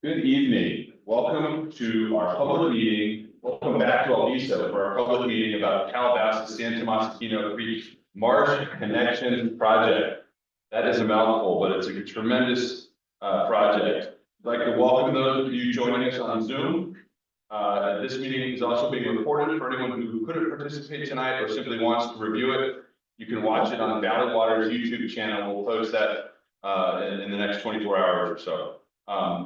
Good evening. Welcome to our public meeting. Welcome back to Alviso for our public meeting about Calabazas San Tomas Aquino Creek-Marsh Connection Project. That is a mouthful, but it's a tremendous project. I'd like to welcome those of you joining us on Zoom. This meeting is also being recorded for anyone who couldn't participate tonight or simply wants to review it. You can watch it on Valley Water's YouTube channel. We'll post that in the next 24 hours or so.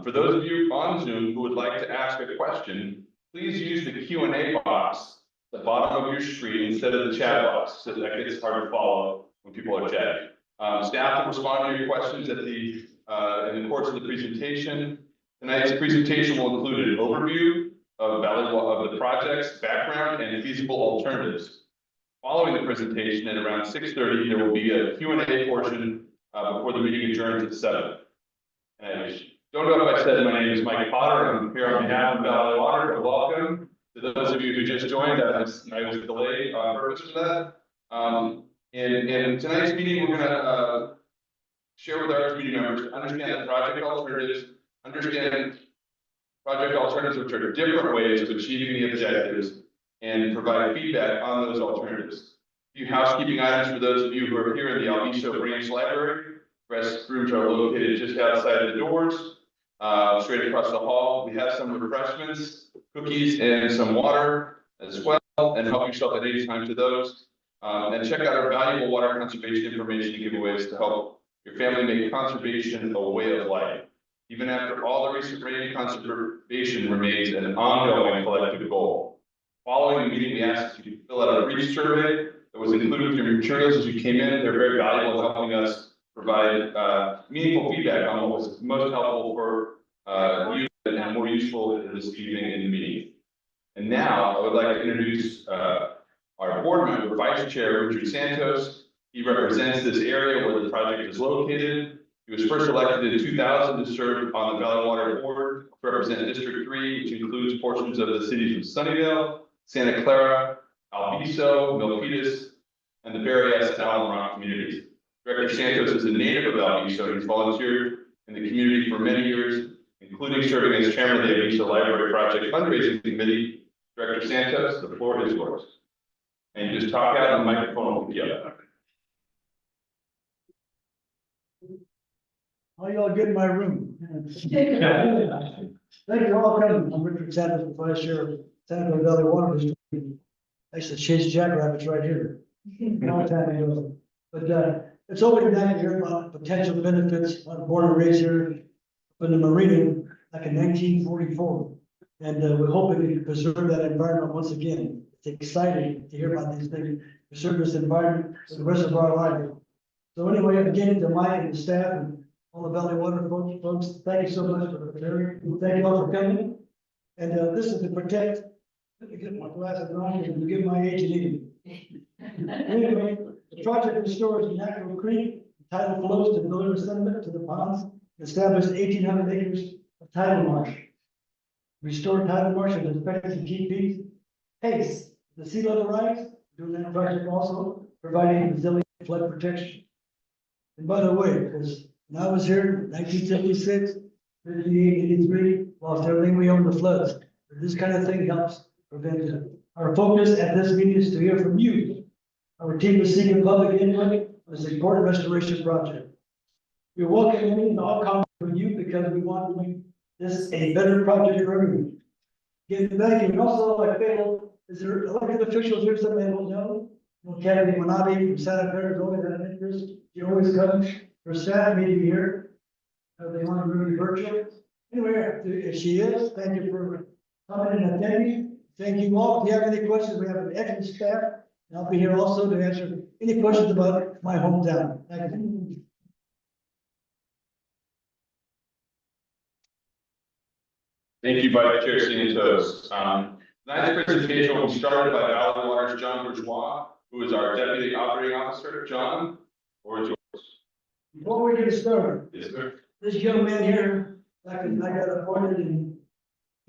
For those of you on Zoom who would like to ask a question, please use the Q&A box at the bottom of your screen instead of the chat box, so that gets hard to follow when people are chatting. Staff will respond to your questions at in the course of the presentation. Tonight's presentation will include an overview of the project's background and feasible alternatives. Following the presentation at around 6:30, there will be a Q&A portion before the meeting adjourns at 7. Don't know if I said my name is Mike Potter. I'm here on behalf of Valley Water. Welcome to those of you who just joined. I was delayed on purpose for that. In tonight's meeting, we're going to share with our community members to understand the project alternatives, which are different ways of achieving the objectives, and provide feedback on those alternatives. A few housekeeping items for those of you who are here in the Alviso Branch Library. Restrooms are located just outside the doors, straight across the hall. We have some refreshments, cookies, and some water as well, and help yourself at any time to those. And check out our valuable water conservation information giveaways to help your family make conservation a way of life. Even after all the recent rain, conservation remains an ongoing collective goal. Following the meeting, we asked you to fill out a brief survey that was included with your materials as you came in. They're very valuable in helping us provide meaningful feedback on what was most helpful for you and more useful this evening in the meeting. And now I would like to introduce our board member, Vice Chair Richard Santos. He represents this area where the project is located. He was first elected in 2000 to serve on the Valley Water Board to represent District 3, which includes portions of the cities of Sunnyvale, Santa Clara, Alviso, Milpitas, and the various Allen Rock communities. Director Santos is a native of Alviso. He's volunteered in the community for many years, including serving as chairman of the Alviso Library Project Fundraising Committee. Director Santos, the floor is yours. And you just talk out and the microphone will pick you up. How y'all get in my room? Thank you all for coming. I'm Richard Santos, the Vice Chair of Santa Valley Water District. I used to chase jackrabbits right here. Long time ago. But it's always nice to hear about potential benefits on born and raised here in the marina like in 1944. And we're hoping to preserve that environment once again. It's exciting to hear about these things, preserve this environment for the rest of our life. So anyway, again, to Mike and the staff and all the Valley Water folks, thank you so much for preparing. Thank you all for coming. And this is to protect. Let me get my glasses on and give my age and age. Anyway, the project restores the natural creek, tidal flows to deliver sediment to the ponds, established 1,800 acres of tidal marsh. Restored tidal marsh is expected to keep pace the sea level rise, doing that project also, providing resilient flood protection. And by the way, because when I was here in 1976, 58, 83, lost everything we owned to floods. This kind of thing helps prevent it. Our focus at this meeting is to hear from you. Our team is seeking public input on this important restoration project. We welcome any and all comments from you because we want to make this a better project for everyone. Getting back, and also like Phil, is there elected officials here? Somebody don't know? Kennedy Manabe from Santa Clara is always had an interest. She always comes for staff meeting here. They want to be virtual. Anyway, if she is, thank you for coming and attending. Thank you all. If you have any questions, we have an excellent staff. And I'll be here also to answer any questions about my hometown. Thank you. Thank you, Vice Chair Santos. Tonight's presentation will be started by Valley Water's John Bourgeois, who is our Deputy Operating Officer. John, or is yours? Before we get started, Yes, sir. this young man here, I got appointed in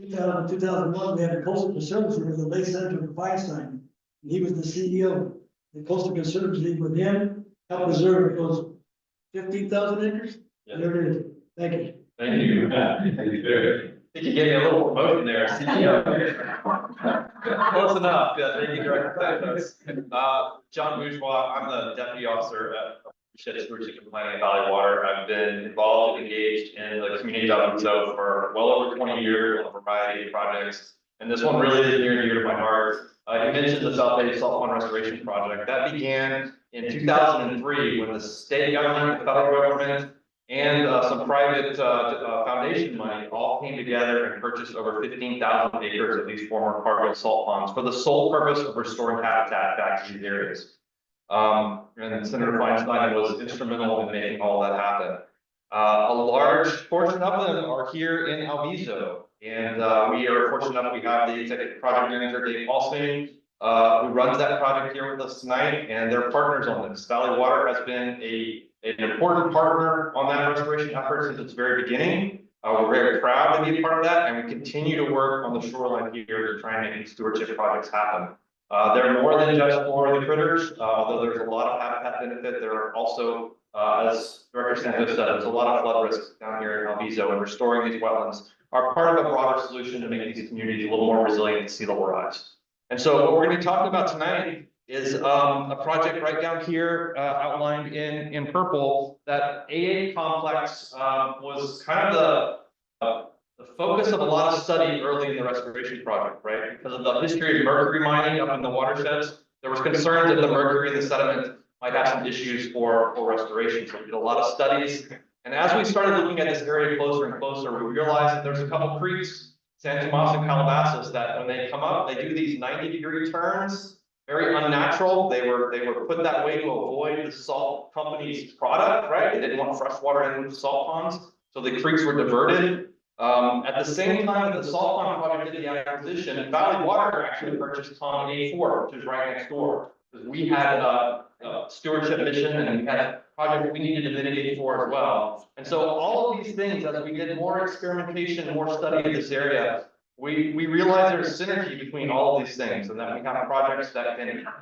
2001, we had a coastal conservancy with the late Senator Feinstein. And he was the CEO. The coastal conservancy with him helped preserve those 15,000 acres. Yeah. There it is. Thank you. Thank you. Thank you. I think you gave me a little promotion there, CEO. Close enough. Yeah, thank you, Director Pathos. John Bourgeois, I'm the Deputy Officer at Stewardship and Planning at Valley Water. I've been involved and engaged in the community development zone for well over 20 years on a variety of projects. And this one really is near and dear to my heart. You mentioned the South Bay Salt Pond Restoration Project. That began in 2003 when the state government, the federal government, and some private foundation money all came together and purchased over 15,000 acres of these former Cargill salt ponds for the sole purpose of restoring habitat back to these areas. And Senator Feinstein was instrumental in making all that happen. A large portion of them are here in Alviso, and we are fortunate enough we have the executive project manager, Dave Paulstein, who runs that project here with us tonight, and they're partners on this. Valley Water has been an important partner on that restoration effort since its very beginning. We're very proud to be a part of that, and we continue to work on the shoreline here to try and make these stewardship projects happen. They're more than just for the critters, although there's a lot of habitat benefit. There are also, as Director Santos said, there's a lot of flood risk down here in Alviso, and restoring these wetlands are part of a broader solution to make these communities a little more resilient to sea level rise. And so what we're going to be talking about tonight is a project right down here outlined in purple. That AA complex was kind of the focus of a lot of study early in the restoration project, right? Because of the history of mercury mining up in the watersheds, there was concerns that the mercury in the sediment might have some issues for restoration. So we did a lot of studies. And as we started looking at this area closer and closer, we realized that there's a couple creeks, San Tomas and Calabazas, that when they come up, they do these 90-degree turns, very unnatural. They were put that way to avoid the salt company's product, right? They didn't want fresh water in the salt ponds, so the creeks were diverted. At the same time that the salt pond project did the acquisition, Valley Water actually purchased pond A4, which is right next door. Because we had a stewardship mission and we had a project we needed to mitigate for as well. And so all of these things, as we did more experimentation, more study of this area, we realized there's synergy between all of these things, and that we have projects that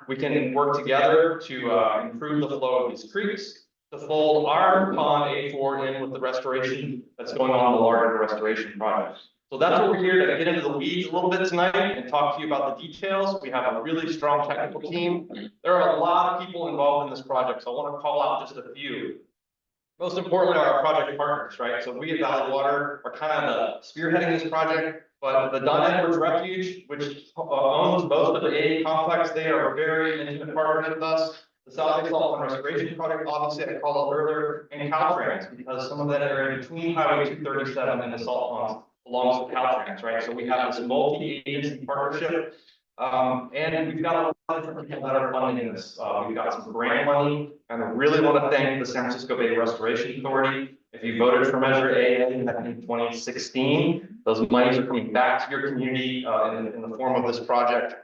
we can work together to improve the flow of these creeks, to fold our pond A4 in with the restoration that's going on in the larger restoration project. So that's what we're here to get into the weeds a little bit tonight and talk to you about the details. We have a really strong technical team. There are a lot of people involved in this project, so I want to call out just a few. Most importantly, our project partners, right? So we at Valley Water are kind of spearheading this project, but the Don Edwards Refuge, which owns most of the AA complex, they are very intimate partners with us. The South Bay Salt Pond Restoration Project, obviously I called out earlier, and Caltrans, because some of that area between Highway 237 and the salt ponds belongs to Caltrans, right? So we have this multi-agency partnership, and we've got a lot of different people that are funding this. We've got some grant money, and I really want to thank the San Francisco Bay Restoration Authority. If you voted for Measure AA in 2016, those monies are coming back to your community in the form of this project.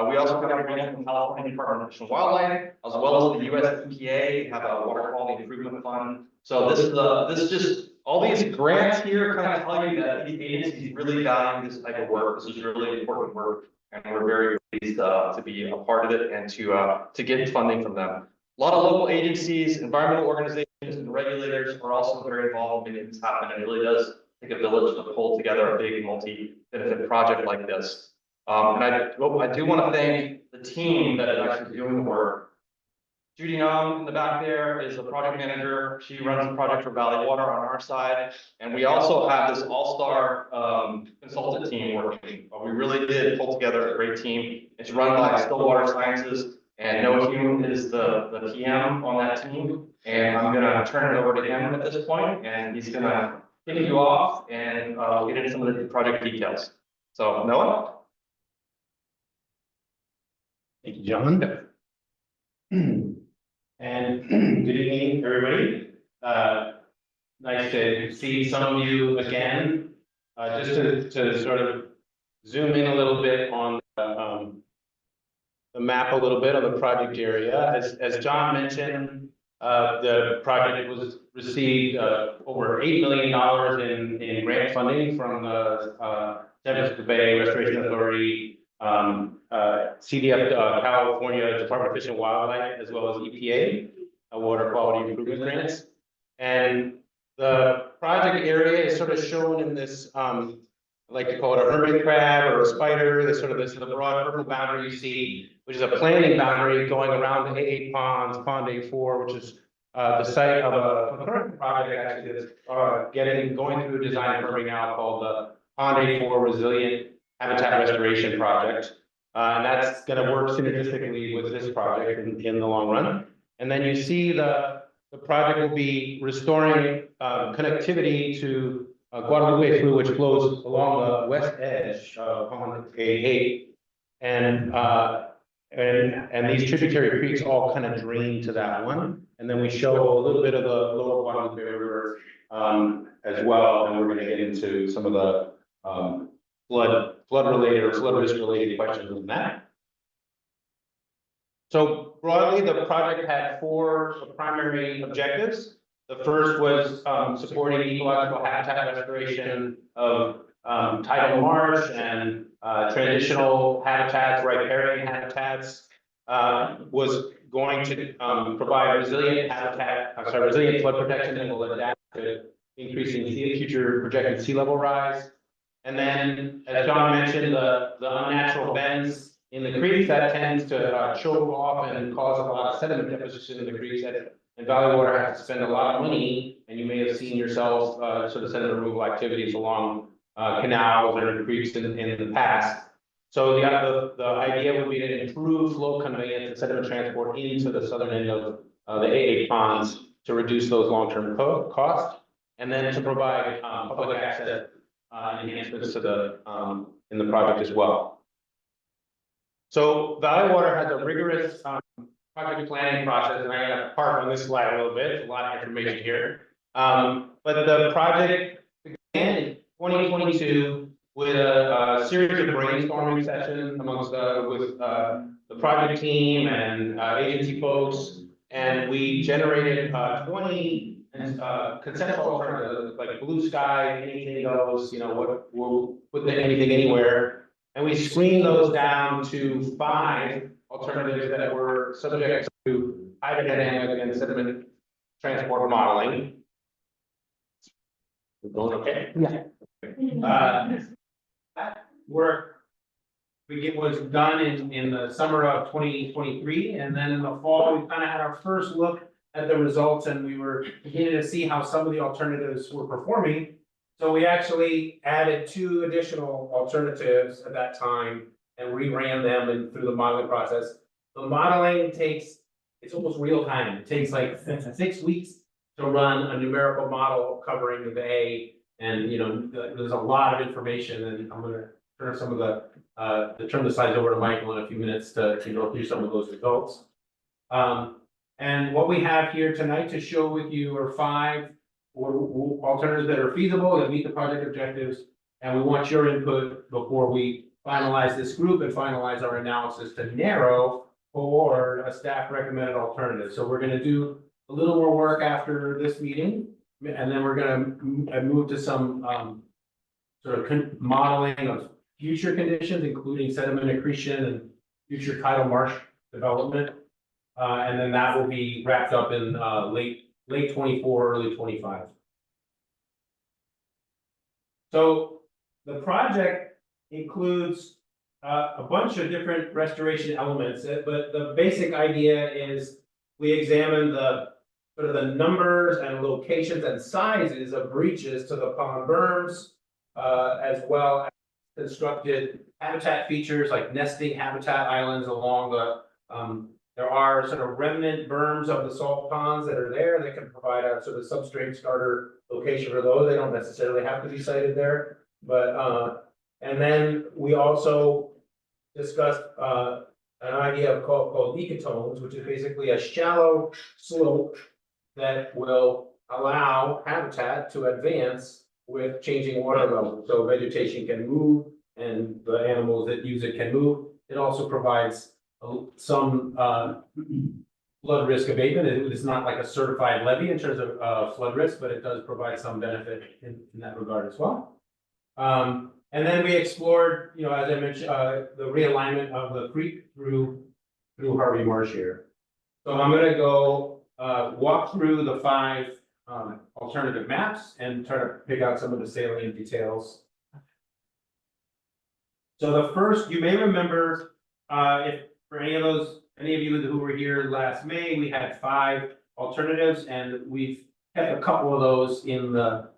We also got a grant from California Department of Fish and Wildlife, as well as the US EPA, have a water quality improvement fund. So this is just all these grants here kind of tell you that these agencies really value this type of work. This is really important work, and we're very pleased to be a part of it and to get funding from them. A lot of local agencies, environmental organizations, and regulators are also very involved in making this happen. And it really does take a village to pull together a big multi-benefit project like this. And I do want to thank the team that is actually doing the work. Judy Nong in the back there is the project manager. She runs the project for Valley Water on our side. And we also have this all-star consultant team working. We really did pull together a great team. It's run by Stillwater Sciences, and Noah Hume is the PM on that team. And I'm going to turn it over to him at this point, and he's going to kick you off and get into some of the project details. So Noah? Thank you, John. And good evening, everybody. Nice to see some of you again. Just to sort of zoom in a little bit on the map a little bit of the project area. As John mentioned, the project was received over $8 million in grant funding from the San Francisco Bay Restoration Authority, CDF, California Department of Fish and Wildlife, as well as EPA, water quality improvement grants. And The project area is sort of shown in this, I like to call it a hermit crab or a spider, this sort of broad purple boundary you see, which is a planning boundary going around the A8 ponds, Pond A4, which is the site of a concurrent project actually that's going through design and permitting now called the Pond A4 Resilient Habitat Restoration Project. And that's going to work synergistically with this project in the long run. And then you see the project will be restoring connectivity to Guadalupe Through, which flows along the west edge of Pond A8. And these tributary creeks all kind of drain to that one. And then we show a little bit of the lower Guadalupe River as well. And we're going to get into some of the flood related or flood risk related questions on that. So broadly, the project had 4 primary objectives. The first was supporting ecological habitat restoration of tidal marsh and transitional habitats, riparian habitats. Was going to provide resilient flood protection that will adapt to increasing future projected sea level rise. And then, as John mentioned, the unnatural bends in the creeks that tends to choke off and cause a lot of sediment deposition in the creeks. And Valley Water has to spend a lot of money, and you may have seen yourselves sort of sediment removal activities along canals or creeks in the past. So the idea would be to improve flow conveyance and sediment transport into the southern end of the A8 ponds to reduce those long-term costs, and then to provide public access enhancements to the in the project as well. So Valley Water has a rigorous project planning process, and I'm going to park on this slide a little bit. There's a lot of information here. But the project began in 2022 with a series of brainstorming sessions amongst with the project team and agency folks, and we generated 20 conceptual alternatives like blue sky, anything goes, you know, what we'll put anything anywhere. And we screened those down to 5 alternatives that were subject to hydrodynamic and sediment transport modeling. We're going okay? Yeah. That work was done in the summer of 2023, and then in the fall, we kind of had our first look at the results, and we were beginning to see how some of the alternatives were performing. So we actually added 2 additional alternatives at that time and reran them through the modeling process. The modeling it's almost real time. It takes like 6 weeks to run a numerical model covering the bay. And, you know, there's a lot of information, and I'm going to turn some of turn the slides over to Michael in a few minutes to go through some of those results. And what we have here tonight to show with you are 5 alternatives that are feasible, that meet the project objectives, and we want your input before we finalize this group and finalize our analysis to narrow for a staff recommended alternative. So we're going to do a little more work after this meeting, and then we're going to move to some sort of modeling of future conditions, including sediment accretion and future tidal marsh development. And then that will be wrapped up in late 24, early 25. So the project includes a bunch of different restoration elements, but the basic idea is we examine the sort of the numbers and locations and sizes of breaches to the pond berms, as well as constructed habitat features like nesting habitat islands along the there are sort of remnant berms of the salt ponds that are there that can provide a sort of substrate starter location for those. They don't necessarily have to be sited there, but and then we also discussed an idea called ecotones, which is basically a shallow slope that will allow habitat to advance with changing water levels. So vegetation can move and the animals that use it can move. It also provides some flood risk abatement. It's not like a certified levee in terms of flood risk, but it does provide some benefit in that regard as well. And then we explored, you know, as I mentioned, the realignment of the creek through Harvey Marsh here. So I'm going to go walk through the 5 alternative maps and try to pick out some of the salient details. So the first, you may remember, if for any of you who were here last May, we had 5 alternatives, and we've kept a couple of those in the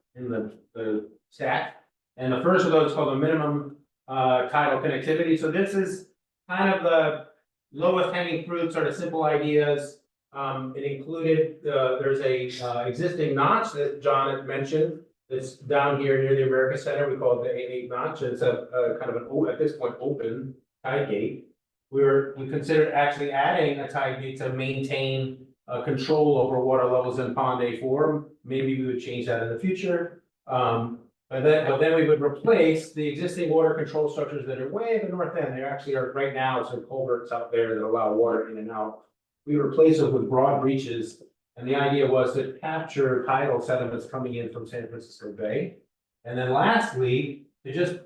stack. And the first of those is called the minimum tidal connectivity. So this is kind of the lowest hanging fruit, sort of simple ideas. It included, there's a existing notch that John had mentioned that's down here near the America Center. We call it the A8 notch. It's a kind of an, at this point, open tide gate. We considered actually adding a tide gate to maintain control over water levels in pond A4. Maybe we would change that in the future. But then we would replace the existing water control structures that are way at the north end. There actually are right now some culverts out there that allow water in and out. We replace it with broad breaches, and the idea was to capture tidal sediments coming in from San Francisco Bay. And then lastly, to just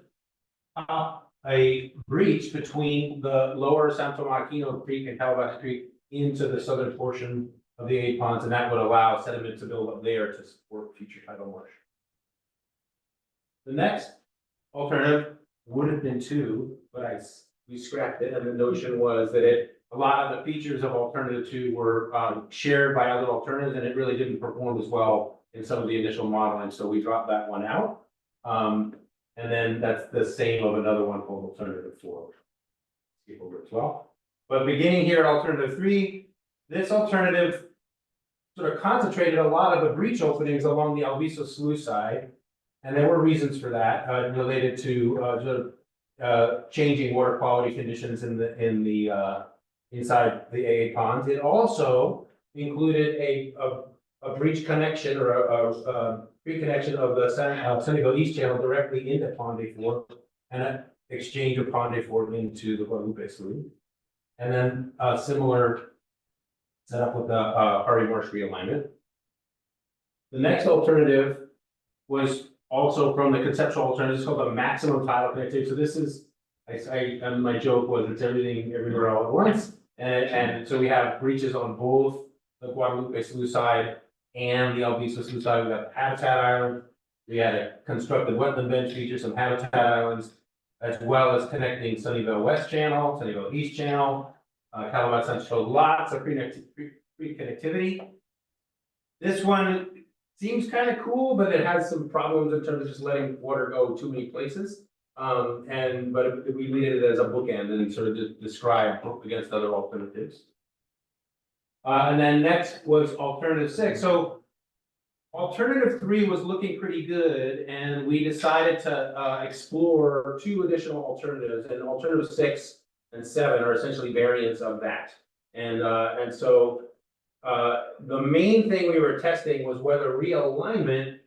pop a breach between the lower San Tomas Aquino Creek and Calabazas Creek into the southern portion of the 8 ponds, and that would allow sediment to build up there to support future tidal marsh. The next alternative would have been 2, but we scrapped it, and the notion was that a lot of the features of alternative 2 were shared by other alternatives, and it really didn't perform as well in some of the initial modeling, so we dropped that one out. And then that's the same of another one called alternative 4. Skip over as well. But beginning here at alternative 3, this alternative sort of concentrated a lot of the breach openings along the Alviso Slough side. And there were reasons for that, related to changing water quality conditions inside the AA ponds. It also included a breach connection or a reconnection of the Sunnyvale East Channel directly into Pond A4 and an exchange of Pond A4 into the Guadalupe Slough. And then a similar setup with the Harvey Marsh realignment. The next alternative was also from the conceptual alternative. It's called the maximum tidal connectivity. So this is, my joke was it's everything everywhere all at once. And so we have breaches on both the Guadalupe Slough side and the Alviso Slough side. We have habitat island. We had a constructed wetland bench feature, some habitat islands, as well as connecting Sunnyvale West Channel, Sunnyvale East Channel, Calabazas. So lots of pre-connectivity. This one seems kind of cool, but it has some problems in terms of just letting water go too many places. But we needed it as a bookend and sort of just describe against other alternatives. And then next was alternative 6. So alternative 3 was looking pretty good, and we decided to explore 2 additional alternatives, and alternative 6 and 7 are essentially variants of that. And so the main thing we were testing was whether realignment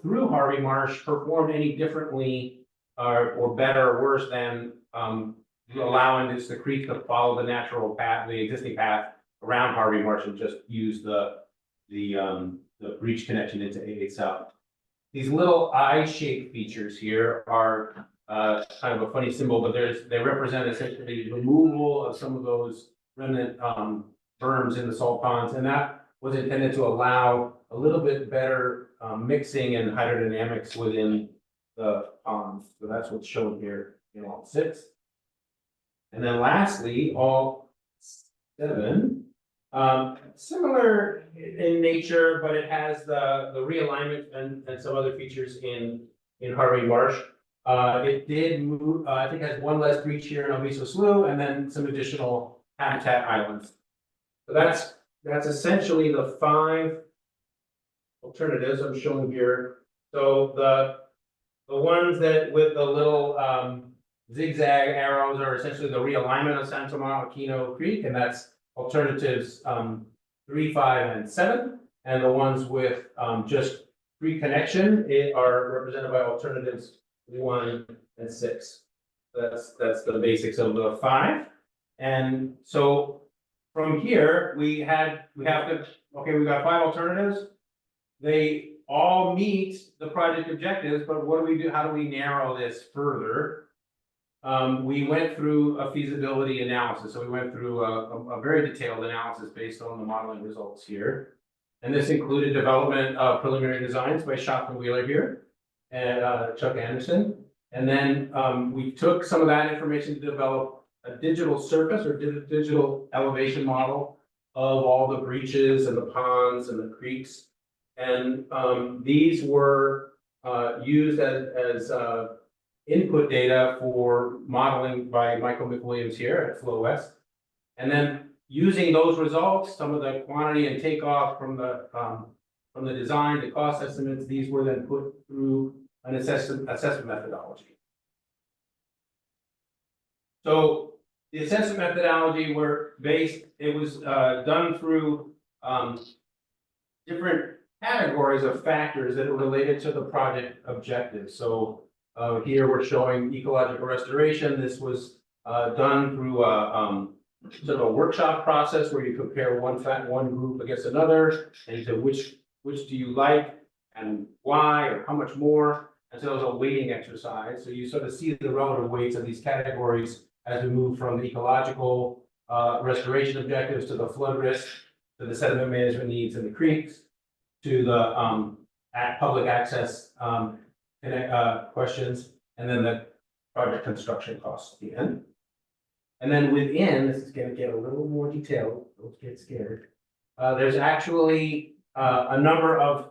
through Harvey Marsh performed any differently or better or worse than allowing the creek to follow the natural path, the existing path around Harvey Marsh, and just use the breach connection into 88 South. These little eye-shaped features here are kind of a funny symbol, but they represent essentially the removal of some of those remnant berms in the salt ponds, and that was intended to allow a little bit better mixing and hydrodynamics within the ponds. So that's what's shown here in all 6. And then lastly, all 7, similar in nature, but it has the realignment and some other features in Harvey Marsh. It did move, I think it has 1 less breach here in Alviso Slough, and then some additional habitat islands. So that's essentially the 5 alternatives I'm showing here. So the ones that with the little zigzag arrows are essentially the realignment of San Tomas Aquino Creek, and that's alternatives 3, 5, and 7. And the ones with just reconnection are represented by alternatives 1 and 6. That's the basics of the 5. And so from here, we got 5 alternatives. They all meet the project objectives, but what do we do? How do we narrow this further? We went through a feasibility analysis. So we went through a very detailed analysis based on the modeling results here. And this included development of preliminary designs by Shopton Wheeler here and Chuck Anderson. And then we took some of that information to develop a digital surface or digital elevation model of all the breaches and the ponds and the creeks. And these were used as input data for modeling by Michael McWilliams here at Flow West. And then using those results, some of the quantity and takeoff from the design, the cost estimates, these were then put through an assessment methodology. So the assessment methodology it was done through different categories of factors that are related to the project objectives. So here we're showing ecological restoration. This was done through sort of a workshop process where you compare one group against another, and you say which do you like and why or how much more. And so it was a weighting exercise. So you sort of see the relative weights of these categories as we move from the ecological restoration objectives to the flood risk, to the sediment management needs in the creeks, to the public access questions, and then the project construction costs at the end. And then within, this is going to get a little more detailed, don't get scared. There's actually a number of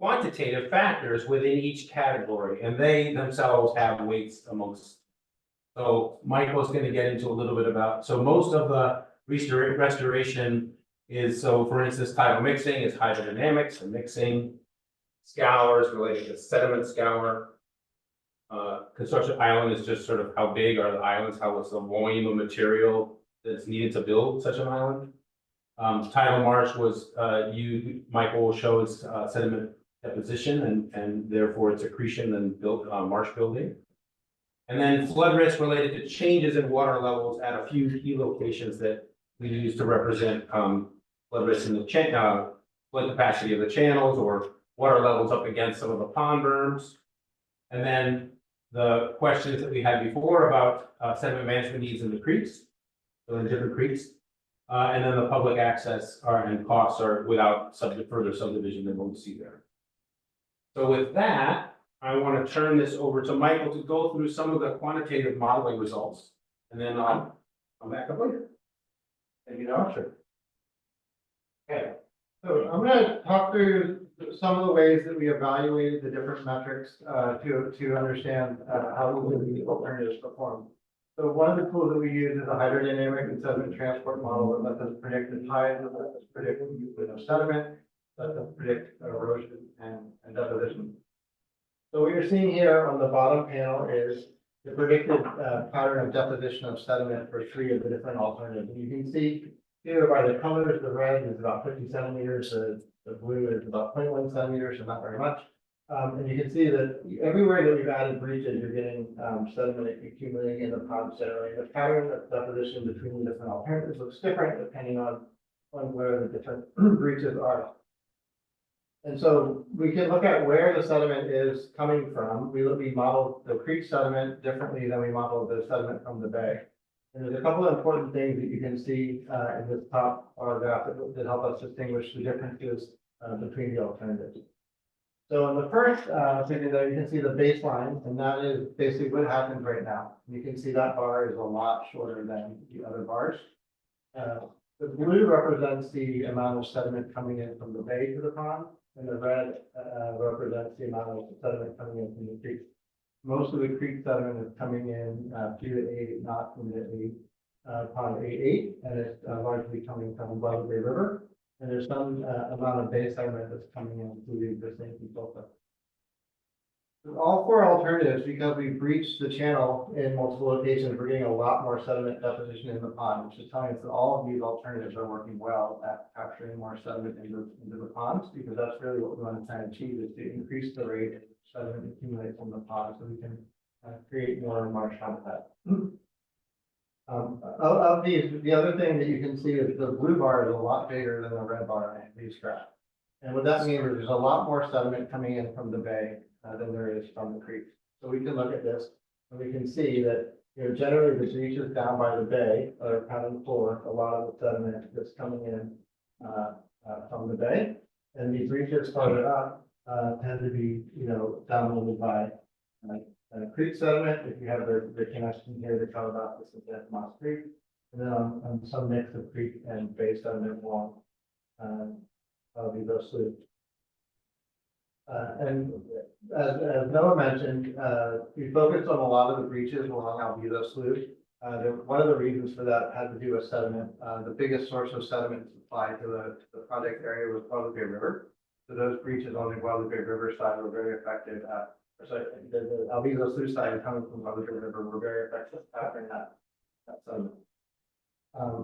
quantitative factors within each category, and they themselves have weights amongst. So Michael's going to get into a little bit about, so most of the restoration is, so for instance, tidal mixing is hydrodynamics and mixing, scours related to sediment scour. Construction island is just sort of how big are the islands, what's the volume of material that's needed to build such an island. Tidal marsh was Michael shows sediment deposition and therefore its accretion and built marsh building. And then flood risk related to changes in water levels at a few key locations that we use to represent flood risk in the flood capacity of the channels or water levels up against some of the pond berms. And then the questions that we had before about sediment management needs in the creeks, so in different creeks. And then the public access and costs are without further subdivision than what we see there. So with that, I want to turn this over to Michael to go through some of the quantitative modeling results, and then I'll come back up later. Thank you, Doctor. Okay, so I'm going to talk through some of the ways that we evaluated the different metrics to understand how the alternatives perform. So one of the tools that we use is a hydrodynamic and sediment transport model that lets us predict the tides, that lets us predict the movement of sediment, lets us predict erosion and deposition. So what you're seeing here on the bottom panel is the predicted pattern of deposition of sediment for 3 of the different alternatives. And you can see here by the colors, the red is about 50 centimeters, the blue is about 21 centimeters, so not very much. And you can see that everywhere that we've added breaches, you're getting sediment accumulating in the pond generally. The pattern of deposition between the different alternatives looks different depending on where the different breaches are. And so we can look at where the sediment is coming from. We model the creek sediment differently than we model the sediment from the bay. And there's a couple of important things that you can see in this top graph that help us distinguish the differences between the alternatives. So in the first figure there, you can see the baseline, and that is basically what happens right now. You can see that bar is a lot shorter than the other bars. The blue represents the amount of sediment coming in from the bay to the pond, and the red represents the amount of sediment coming in from the creek. Most of the creek sediment is coming in through the 8, not from the pond 8-8, and it's largely coming from above the river. And there's some amount of bay sediment that's coming in through the existing control system. All 4 alternatives, because we breached the channel in multiple locations, we're getting a lot more sediment deposition in the pond, which is telling us that all of these alternatives are working well at capturing more sediment into the ponds, because that's really what we want to try and achieve, is to increase the rate of sediment accumulates from the pond so we can create more marsh habitat. Of these, the other thing that you can see is the blue bar is a lot bigger than the red bar in these graphs. And what that means is there's a lot more sediment coming in from the bay than there is from the creek. So we can look at this and we can see that, generally the breaches down by the bay are accounting for a lot of the sediment that's coming in from the bay. And these breaches farther up, tend to be, dominated by, creek sediment, if you have the connection here, the Calabazas and the Tomas Creek. And then on some mix of creek and bay sediment along, Calabazas Slough. And as Noah mentioned, we focused on a lot of the breaches along Calabazas Slough. One of the reasons for that had to do with sediment. The biggest source of sediment supply to the project area was Guadalupe River. So those breaches on the Guadalupe River side were very effective at, the Calabazas Slough side coming from Guadalupe River were very effective at capturing that sediment.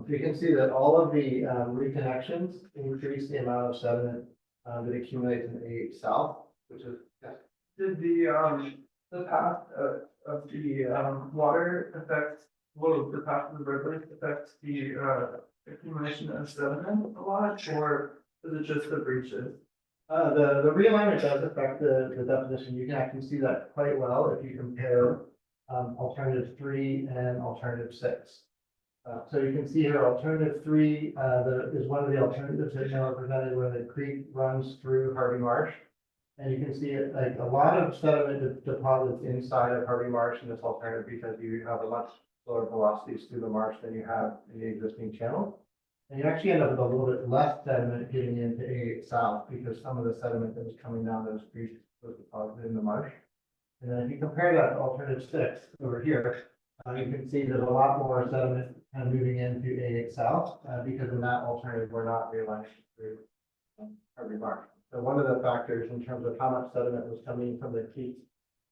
You can see that all of the reconnections increase the amount of sediment that accumulates in the south, which is, yeah. Did the path of the water affect, well, the path of the rivers affect the accumulation of sediment a lot, or is it just the breaches? The realignment does affect the definition. You can actually see that quite well if you compare alternative 3 and alternative 6. So you can see here, alternative 3 is one of the alternatives that Noah presented where the creek runs through Harvey Marsh. And you can see it, like a lot of sediment deposits inside of Harvey Marsh in this alternative because you have a much slower velocities through the marsh than you have in the existing channel. And you actually end up with a little bit less sediment getting into A South because some of the sediment that was coming down those creeks was deposited in the marsh. And then if you compare that to alternative 6 over here, you can see there's a lot more sediment kind of moving into A South because in that alternative, we're not realigning through Harvey Marsh. So one of the factors in terms of how much sediment was coming from the creek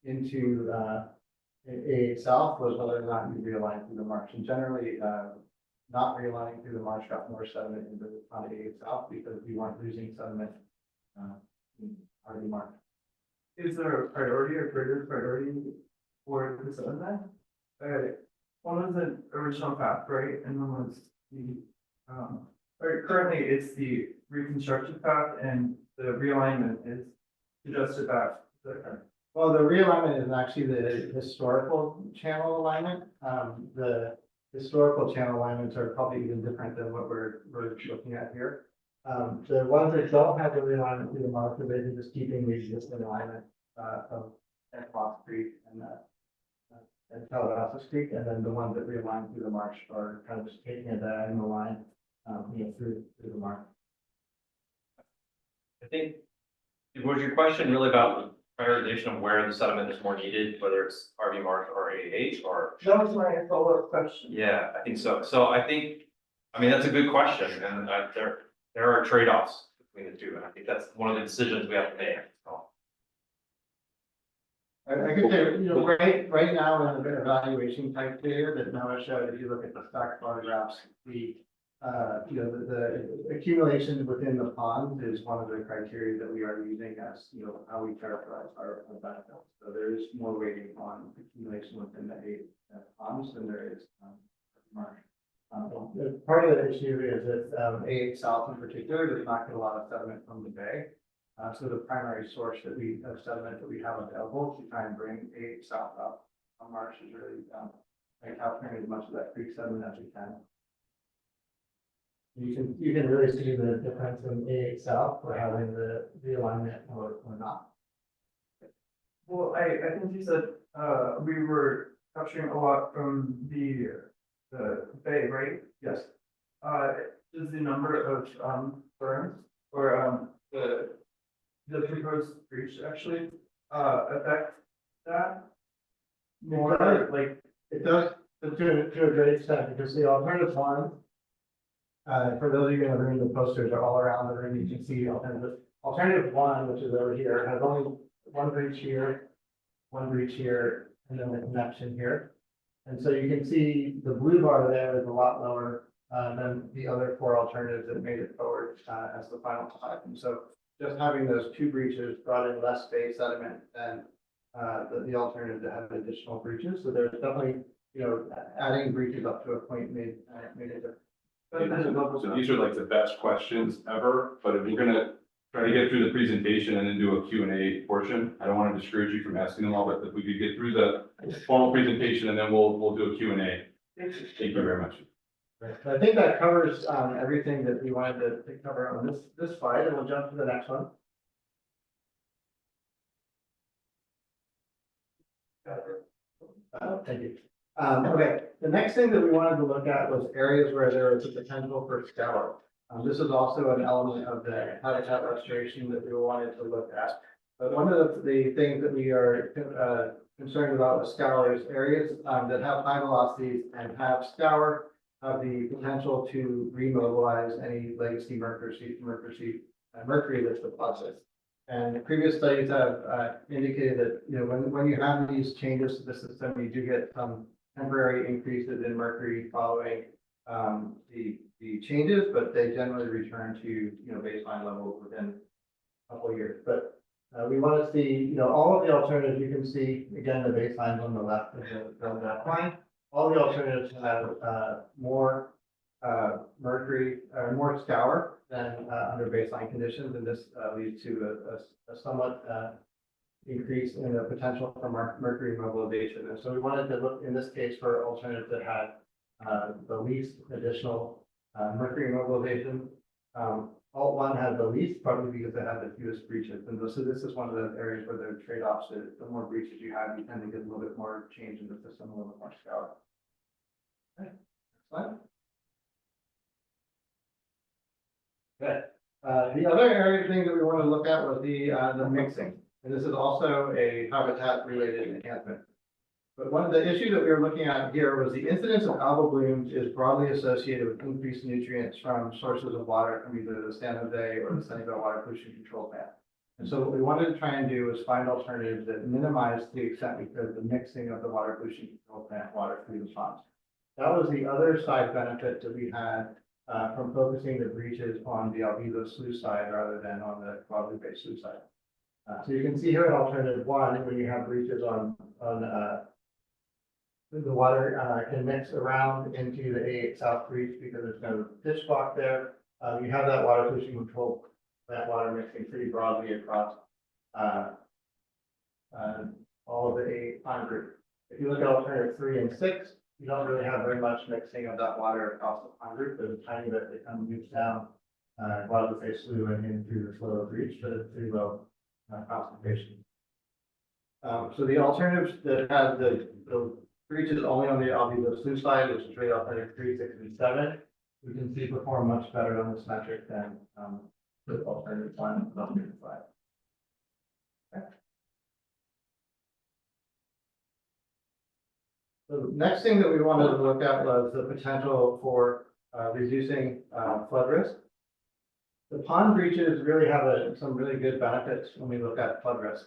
into A South was whether or not you realign through the marsh. And generally, not realigning through the marsh got more sediment into the A South because we weren't losing sediment in Harvey Marsh. Is there a priority or greater priority for the sediment? One was the original path, right, and one was the, or currently it's the reconstructed path and the realignment is adjusted back. Well, the realignment is actually the historical channel alignment. The historical channel alignments are probably even different than what we're looking at here. The ones that don't have the realignment through the marsh are basically just keeping the existing alignment of Fox Creek and Calabasas Creek, and then the ones that realign through the marsh are kind of just taking a diagonal line, through the marsh. I think, was your question really about prioritization of where the sediment is more needed, whether it's RV Marsh or AH or? That was my follow-up question. Yeah, I think so. So I think, I mean, that's a good question, and there are trade-offs between the two, and I think that's one of the decisions we have to make. So. I could say, right now in the evaluation criteria that Noah showed, if you look at the stack photographs, the accumulation within the pond is one of the criteria that we are using as, how we characterize our benefits. So there is more weighting on accumulation within the 8 ponds than there is marsh. Part of the issue is that 8 South in particular does not get a lot of sediment from the bay. So the primary source of sediment that we have available to try and bring 8 South up on marsh is really capturing as much of that creek sediment as we can. You can really see the difference in 8 South for having the alignment or not. Well, I think you said we were capturing a lot from the bay, right? Yes. Does the number of berms or the proposed breach actually affect that more? Like it does to a great extent because the alternative one, for those of you in the room, the posters are all around the room. You can see alternative 1, which is over here, has only one breach here, and then the connection here. And so you can see the blue bar there is a lot lower than the other 4 alternatives that made it forward as the final 5. And so just having those 2 breaches brought in less bay sediment than the alternative that had additional breaches. So there's definitely, adding breaches up to a point made a difference. So these are like the best questions ever, but if we're gonna try to get through the presentation and then do a Q&A portion, I don't want to discourage you from asking them all, but if we could get through the formal presentation and then we'll do a Q&A. Thank you very much. Right. So I think that covers, everything that we wanted to cover on this slide, and we'll jump to the next one. Thank you. Okay, the next thing that we wanted to look at was areas where there is a potential for scour. This is also an element of the habitat restoration that we wanted to look at. But one of the things that we are concerned about with scour is areas that have high velocities and have scour have the potential to remobilize any legacy mercury that's deposited. And previous studies have indicated that, you know, when you have these changes to the system, you do get some temporary increases in mercury following the changes, but they generally return to, you know, baseline levels within a couple of years. But we want to see, you know, all of the alternatives. You can see again the baselines on the left of the line. All the alternatives have more mercury or more scour than under baseline conditions, and this leads to a somewhat increase in the potential for mercury mobilization. And so we wanted to look in this case for alternatives that had the least additional mercury mobilization. Alt 1 had the least, probably because it had the fewest breaches. And so this is one of the areas where there are trade-offs. The more breaches you have, you tend to get a little bit more change in the system, a little bit more scour. Okay, next slide. Okay. The other area thing that we want to look at was the mixing. And this is also a habitat-related enhancement. But one of the issues that we were looking at here was the incidence of algal blooms is broadly associated with increased nutrients from sources of water from either the San Jose or the Sunnyvale Water Pollution Control Plant. And so what we wanted to try and do was find alternatives that minimize to the extent we could the mixing of the Water Pollution Control Plant water through the ponds. That was the other side benefit that we had from focusing the breaches on the Albedo sluice side rather than on the Guadalupe sluice side. So you can see here in alternative 1, when you have breaches on the water can mix around into the A8 South breach because there's no pitch block there. You have that water pollution control, that water mixing pretty broadly across all of the A8 pond group. If you look at alternative 3 and 6, you don't really have very much mixing of that water across the pond group. There's a tiny bit that kind of moves down Guadalupe Slough and in through the Slough breach, but it's pretty low concentration. So the alternatives that have the breaches only on the Albedo Slough side, which is right alternative 3, 6, and 7, we can see perform much better on this metric than the alternative 1 and alternative 5. Okay. The next thing that we wanted to look at was the potential for reducing flood risk. The pond breaches really have some really good benefits when we look at flood risk,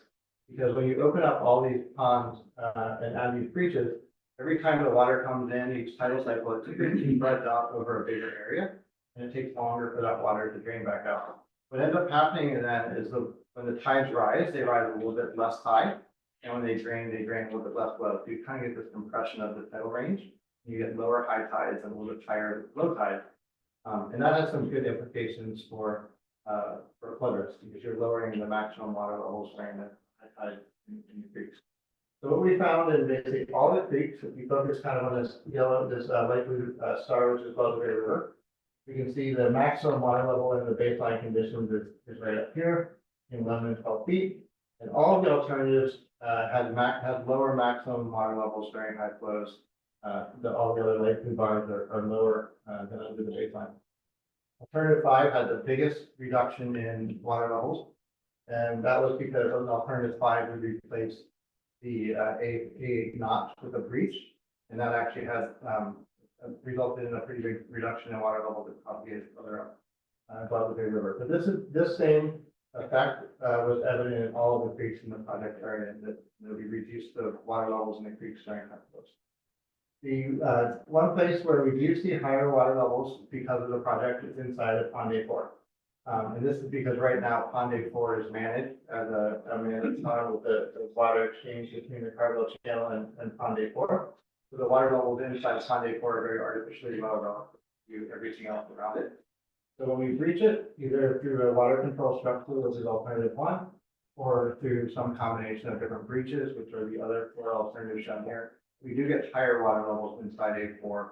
because when you open up all these ponds and add these breaches, every time the water comes in, each tidal cycle, it typically spreads out over a bigger area, and it takes longer for that water to drain back out. What ends up happening then is when the tides rise, they rise a little bit less high, and when they drain a little bit less low. So you kind of get this compression of the tidal range. You get lower high tides and a little bit higher low tides. And that has some good implications for flood risk, because you're lowering the maximum water levels during the high tide in the creeks. So what we found in basically all the creeks, if you focus kind of on this yellow, this light blue star, which is Guadalupe River, you can see the maximum water level in the baseline conditions is right up here in 11 and 12 feet. And all of the alternatives had lower maximum water levels during high flows. All the other light blue bars are lower than under the baseline. Alternative 5 had the biggest reduction in water levels, and that was because on alternative 5 we replaced the A8 notch with a breach, and that actually has resulted in a pretty big reduction in water levels that propagated further up Guadalupe River. But this same effect was evident in all of the creeks in the project area, that we reduced the water levels in the creeks during high flows. The one place where we do see higher water levels because of the project is inside of Pond A4. And this is because right now Pond A4 is managed as a managed pond with the water exchange between the Carville Channel and Pond A4. So the water levels inside Pond A4 are very artificially low relative to everything else around it. So when we breach it, either through a water control structure, which is alternative 1, or through some combination of different breaches, which are the other 4 alternatives shown here, we do get higher water levels inside A4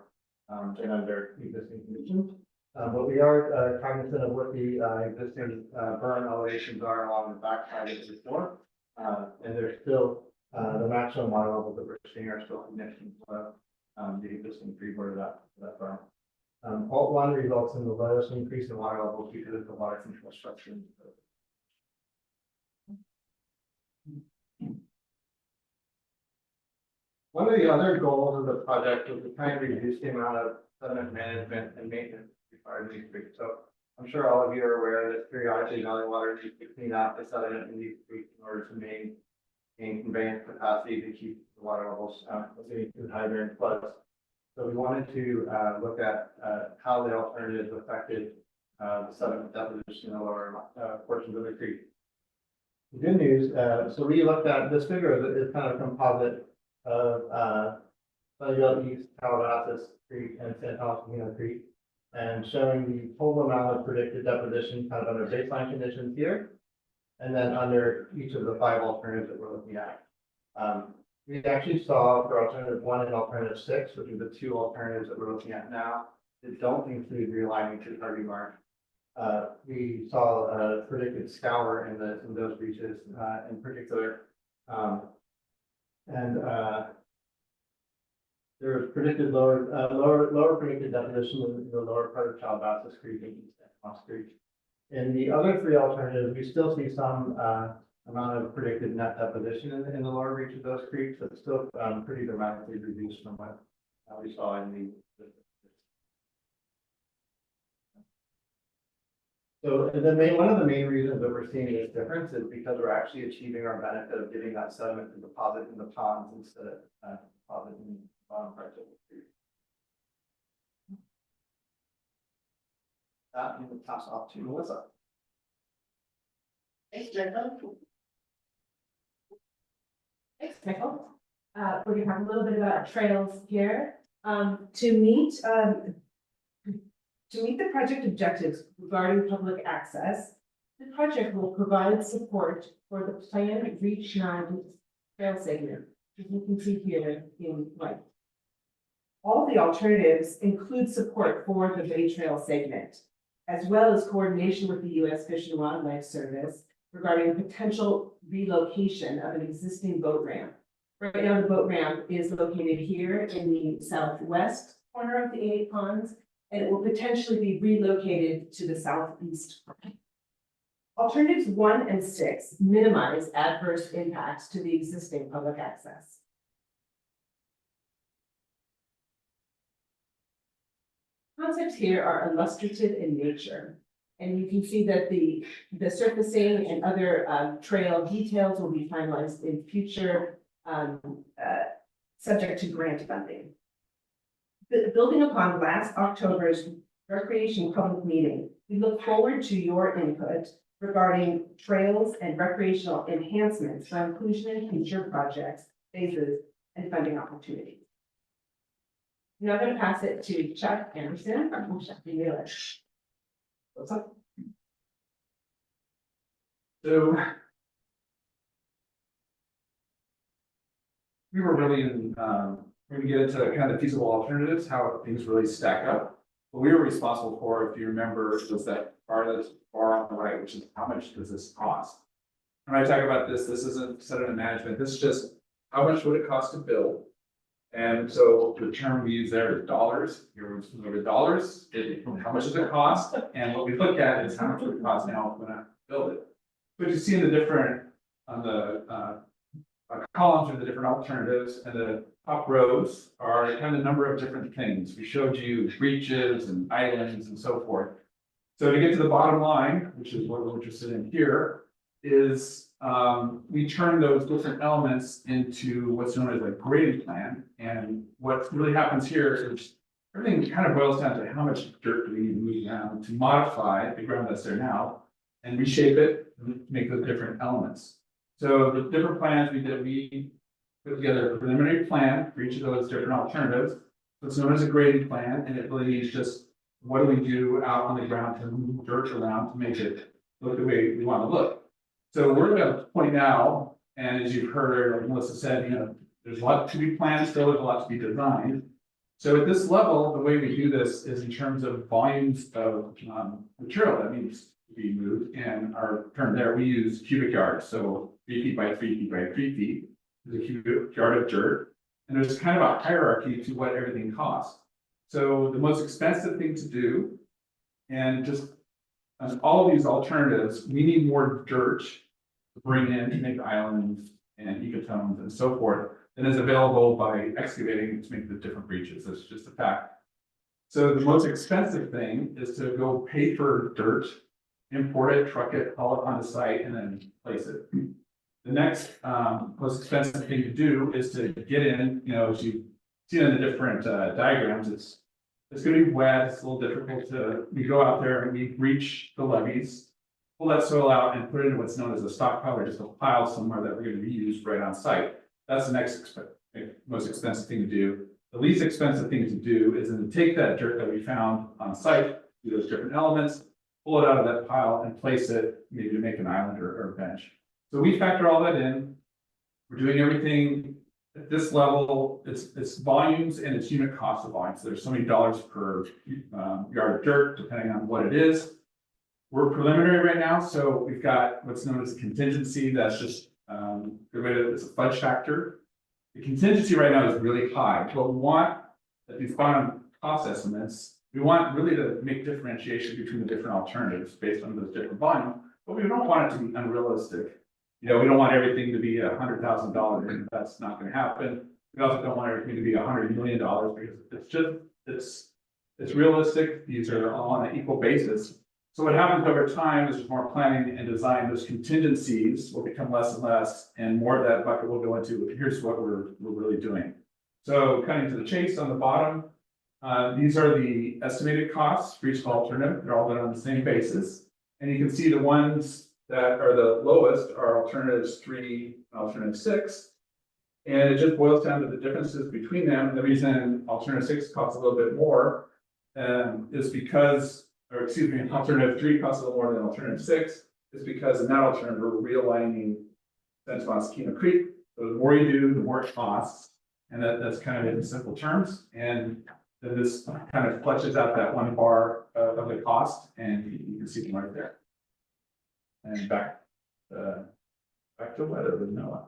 and under existing conditions. But we are cognizant of what the existing burn elevations are along the backside of the store. And there's still, the maximum water levels that we're seeing are still conditions below the existing freeboard of that burn. Alt one results in the lowest increase in water levels because of the water control structure. One of the other goals of the project was to try and reduce the amount of sediment management and maintenance required in these creeks. So I'm sure all of you are aware that periodically valley water needs to clean out the sediment in these creeks in order to maintain conveyance capacity to keep the water levels getting too high during floods. So we wanted to look at how the alternatives affected the sediment deposition in the lower portions of the creek. The good news, so we looked at this figure is kind of a composite of East Calabazas Creek and Tomas Aquino Creek, and showing the total amount of predicted deposition kind of under baseline conditions here, and then under each of the 5 alternatives that we're looking at. We actually saw for alternative 1 and alternative 6, which are the 2 alternatives that we're looking at now, that don't include realigning to Harvey Marsh. We saw a predicted scour in those reaches in particular. There was predicted lower predicted deposition in the lower part of Calabazas Creek and East Tomas Creek. In the other 3 alternatives, we still see some amount of predicted net deposition in the lower reach of those creeks, but still pretty dramatically reduced from what we saw in the. So one of the main reasons that we're seeing this difference is because we're actually achieving our benefit of getting that sediment to deposit in the ponds instead of deposit in the bottom parts of the creek. That I'm going to pass off to Melissa. Thanks, Michael. We're gonna talk a little bit about trails here. To meet the project objectives regarding public access, the project will provide support for the planned Reach 9 trail segment, as you can see here in white. All the alternatives include support for the Bay Trail segment, as well as coordination with the U.S. Fish and Wildlife Service regarding potential relocation of an existing boat ramp. Right now, the boat ramp is located here in the southwest corner of the 8 ponds, and it will potentially be relocated to the southeast. Alternatives 1 and 6 minimize adverse impacts to the existing public access. Concepts here are illustrative in nature, and you can see that the surfacing and other trail details will be finalized in future, subject to grant funding. Building upon last October's recreation public meeting, we look forward to your input regarding trails and recreational enhancements for inclusion in future projects, phases, and funding opportunities. Now I'm going to pass it to Chuck Anderson from Chuck Mueller. What's up? So we were really in, we're gonna get into kind of feasible alternatives, how things really stack up. What we were responsible for, if you remember, was that bar that's far on the right, which is how much does this cost? When I talk about this, this isn't sediment management, this is just how much would it cost to build? And so the term we use there is dollars. You're familiar with dollars, how much does it cost? And what we look at is how much would it cost now when I build it. But you see the different, on the columns are the different alternatives, and the top rows are kind of a number of different things. We showed you breaches and islands and so forth. So to get to the bottom line, which is what we're interested in here, is we turn those different elements into what's known as a grading plan. And what really happens here is everything kind of boils down to how much dirt do we need to move around to modify the ground that's there now and reshape it and make those different elements. So the different plans we put together a preliminary plan for each of those different alternatives. It's known as a grading plan, and it really is just what do we do out on the ground to move dirt around to make it look the way we want to look. So we're at a point now, and as you've heard, like Melissa said, there's a lot to be planned still, there's a lot to be designed. So at this level, the way we do this is in terms of volumes of material that needs to be moved. And our term there, we use cubic yards. So 3 feet by 3 feet by 3 feet is a cubic yard of dirt. And there's kind of a hierarchy to what everything costs. So the most expensive thing to do, and just as all of these alternatives, we need more dirt to bring in to make islands and ecotones and so forth than is available by excavating to make the different breaches. That's just a fact. So the most expensive thing is to go pay for dirt, import it, truck it, haul it on the site, and then place it. The next most expensive thing to do is to get in, as you see in the different diagrams, it's going to be wet, it's a little difficult we go out there and we reach the levees, pull that soil out and put it in what's known as a stockpile, or just a pile somewhere that we're going to reuse right on site. That's the next most expensive thing to do. The least expensive thing to do is then to take that dirt that we found on site, do those different elements, pull it out of that pile and place it maybe to make an island or a bench. So we factor all that in. We're doing everything at this level. It's volumes and it's unit cost of volumes. There's so many dollars per yard of dirt, depending on what it is. We're preliminary right now, so we've got what's known as contingency. That's just it's a fudge factor. The contingency right now is really high, but we want at these bottom cost estimates, we want really to make differentiation between the different alternatives based on those different volumes, but we don't want it to be unrealistic. We don't want everything to be $100,000. That's not going to happen. We also don't want everything to be $100 million because it's realistic. These are all on an equal basis. So what happens over time is more planning and design. Those contingencies will become less and less, and more of that bucket will go into here's what we're really doing. So cutting to the chase on the bottom, these are the estimated costs for each alternative. They're all done on the same basis, and you can see the ones that are the lowest are alternatives 3, alternative 6. And it just boils down to the differences between them. The reason alternative 6 costs a little bit more is because, alternative 3 costs a little more than alternative 6 is because in that alternative, we're realigning Tomas Aquino Creek. So the more you do, the more it costs. And that's kind of in simple terms. And then this kind of fleshes out that one bar of the cost, and you can see them right there. And back to weather with Noah.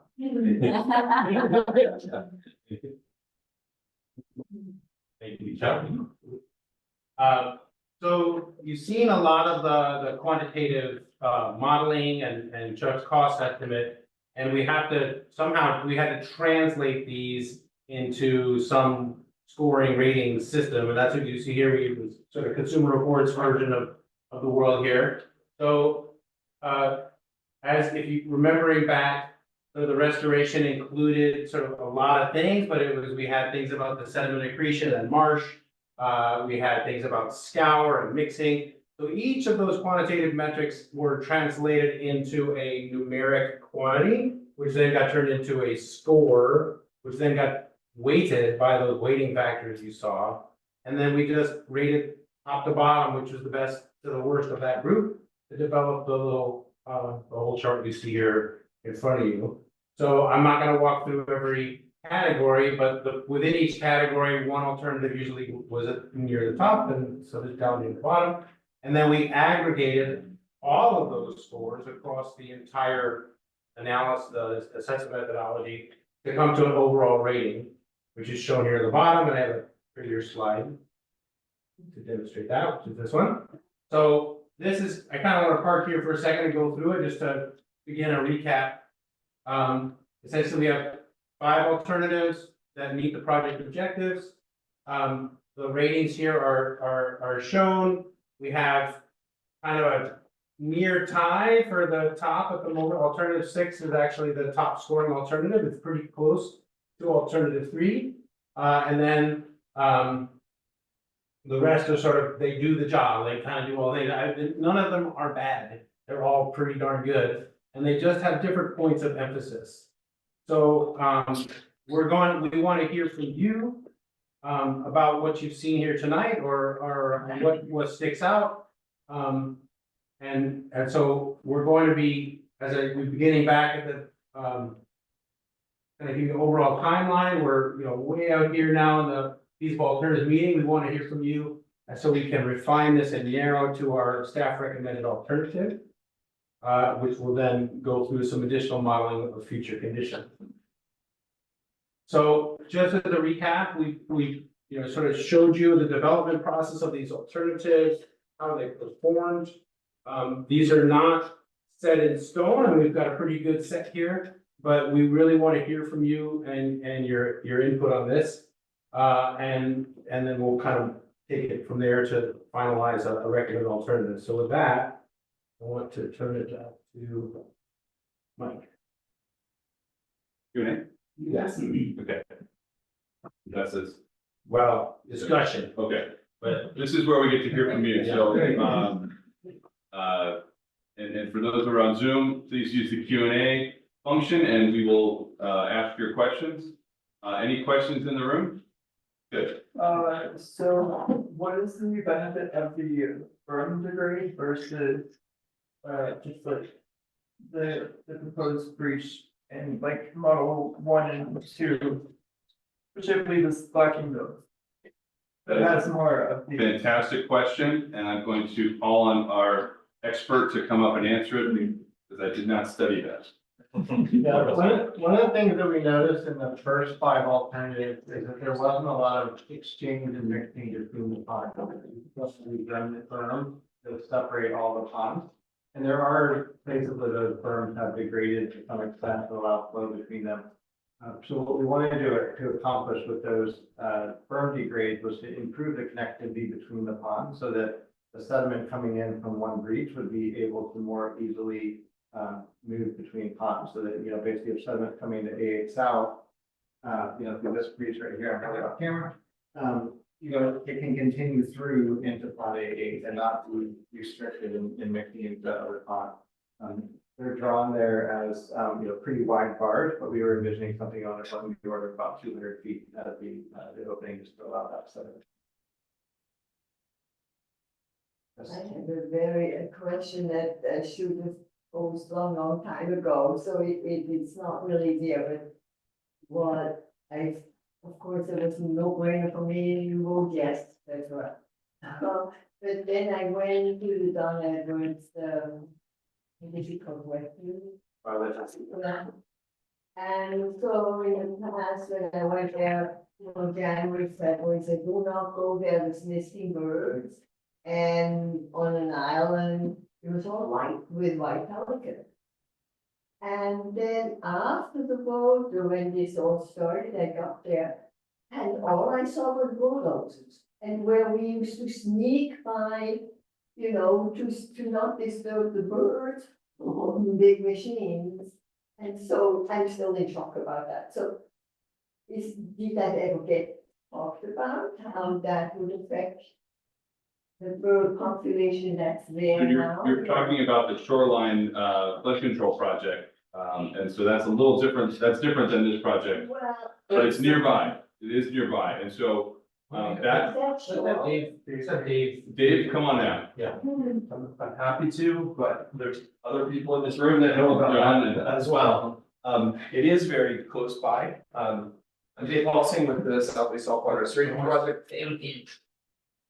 Thank you, Chuck. So you've seen a lot of the quantitative modeling and Chuck's cost estimate, and we had to translate these into some scoring rating system, and that's what you see here. We use sort of Consumer Reports version of the world here. So as if you remembering back, the restoration included sort of a lot of things, but we had things about the sediment accretion and marsh. We had things about scour and mixing. So each of those quantitative metrics were translated into a numeric quantity, which then got turned into a score, which then got weighted by those weighting factors you saw. And then we just rated top to bottom, which was the best to the worst of that group, to develop the whole chart you see here in front of you. So I'm not going to walk through every category, but within each category, one alternative usually was near the top, and so it's down near the bottom. And then we aggregated all of those scores across the entire analysis, the assessment methodology, to come to an overall rating, which is shown here at the bottom. And I have a prettier slide to demonstrate that, which is this one. So this is, I kind of want to park here for a second and go through it just to begin a recap. Essentially, we have 5 alternatives that meet the project objectives. The ratings here are shown. We have kind of a near tie for the top at the moment. Alternative 6 is actually the top scoring alternative. It's pretty close to alternative 3. And then the rest are sort of, they do the job. They kind of do all things. None of them are bad. They're all pretty darn good. And they just have different points of emphasis. So we want to hear from you about what you've seen here tonight, or what sticks out. And so we're going to be, we're beginning back at the kind of give you the overall timeline. We're way out here now feasible alternatives meeting, we want to hear from you. So we can refine this and narrow to our staff recommended alternative. Which will then go through some additional modeling of future conditions. So just as a recap, we sort of showed you the development process of these alternatives, how they performed. These are not set in stone, and we've got a pretty good set here, but we really want to hear from you and your input on this. And then we'll kind of take it from there to finalize a recommended alternative. So with that, I want to turn it to Mike. Q&A? Yes. Okay. That's it. Well, discussion, Okay. but This is where we get to hear from you, so, and for those who are on Zoom, please use the Q&A function and we will, ask your questions. Any questions in the room? Good. So what is the benefit of the berm degrade versus, just like the proposed breach and like model 1 and 2, which I believe is lacking those? That has more of the. Fantastic question, and I'm going to call on our expert to come up and answer it because I did not study that. Yeah, one of the things that we noticed in the first 5 alternatives is that there wasn't a lot of exchange and mixing between the ponds. We've done the berm to separate all the ponds. And there are places where those berms have degraded to some extent to allow flow between them. So what we wanted to accomplish with those berm degrades was to improve the connectivity between the ponds so that the sediment coming in from one breach would be able to more easily move between ponds. So that, basically if sediment coming to A8 South, through this breach right here, I'm really off camera, it can continue through into pond A8 and not be restricted in mixing into other ponds. They're drawn there as, pretty wide bars, but we were envisioning something on the order of about 200 feet out of the opening just to allow that sediment. I have a question that I should have posed long time ago, so it's not really there, but what of course, it was a no-brainer for me, you vote yes, that's right. But then I went to the Don Edwards, difficult question. And so in the past, when I went there, January, February, said, do not go there, there's nesting birds. And on an island, it was all white with white pelican. And then after the vote, when this all started, I got there, and all I saw was bulldozers. And where we used to sneak by, to not disturb the birds, big machines. And so I'm still in shock about that. So did that ever get talked about, how that would affect the bird population that's there So now? you're talking about the shoreline, flood control project. And so that's a little different, that's different than this project, Well. but it's nearby. It is nearby. And so, that, That's sure. Dave, come on down. I'm happy to, but there's other people in this room that know about that as well. It is very close by. I'm Dave Halsing with the Southeast Saltwater Restoration Project.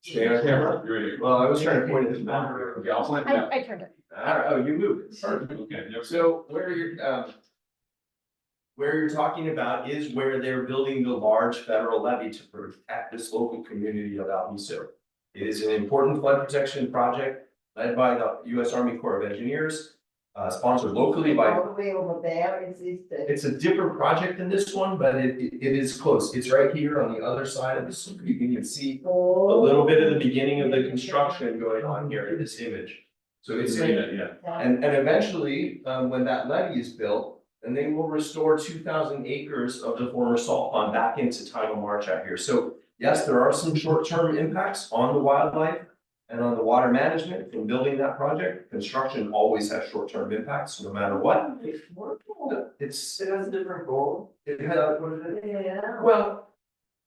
Stay on camera. You're ready. Well, I was trying to point it to the map. Okay, I'll point it out. I turned it. Oh, you moved it. Perfect. Okay, yep. So where you're talking about is where they're building the large federal levee to protect this local community of Alviso. It is an important flood protection project led by the U.S. Army Corps of Engineers, sponsored locally by. All the way over there, It's a different project than this one, but it is close. It's right here on the other side of this. You can see a little bit of the beginning of the construction going on here in this image. So it's and eventually, when that levee is built, then they will restore 2,000 acres of the former salt pond back into tidal marsh out here. So yes, there are some short-term impacts on the wildlife and on the water management from building that project. Construction always has short-term impacts, no matter what. It has a different goal. Well,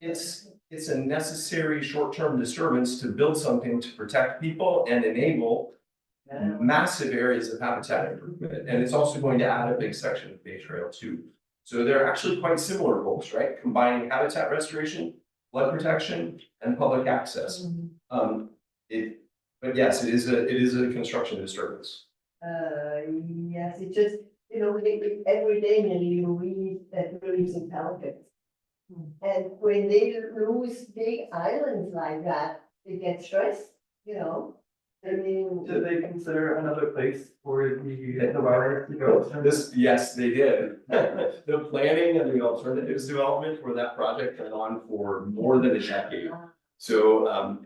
it's a necessary short-term disturbance to build something to protect people and enable massive areas of habitat improvement. And it's also going to add a big section of Bay Trail too. So they're actually quite similar goals, right? Combining habitat restoration flood protection and public access. But yes, it is a construction disturbance. Yes, it just, you know, every day nearly you read that releasing pelicans. And when they lose big islands like that, they get stressed, you know? I mean. Did they consider another place for the wildlife to go? Yes, they did. The planning and the alternatives development for that project went on for more than a decade. So,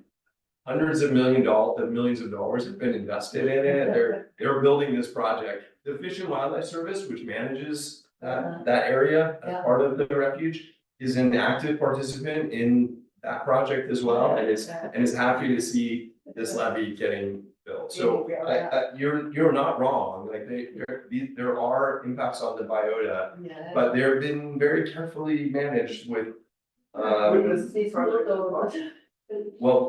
hundreds of millions of dollars have been invested in it. They're building this project. The Fish and Wildlife Service, which manages that area, as part of the refuge, is an active participant in that project as well, and is happy to see this levee getting built. So, you're not wrong, like, there are impacts on the biota, Yeah. but they've been very carefully managed with, It's more well,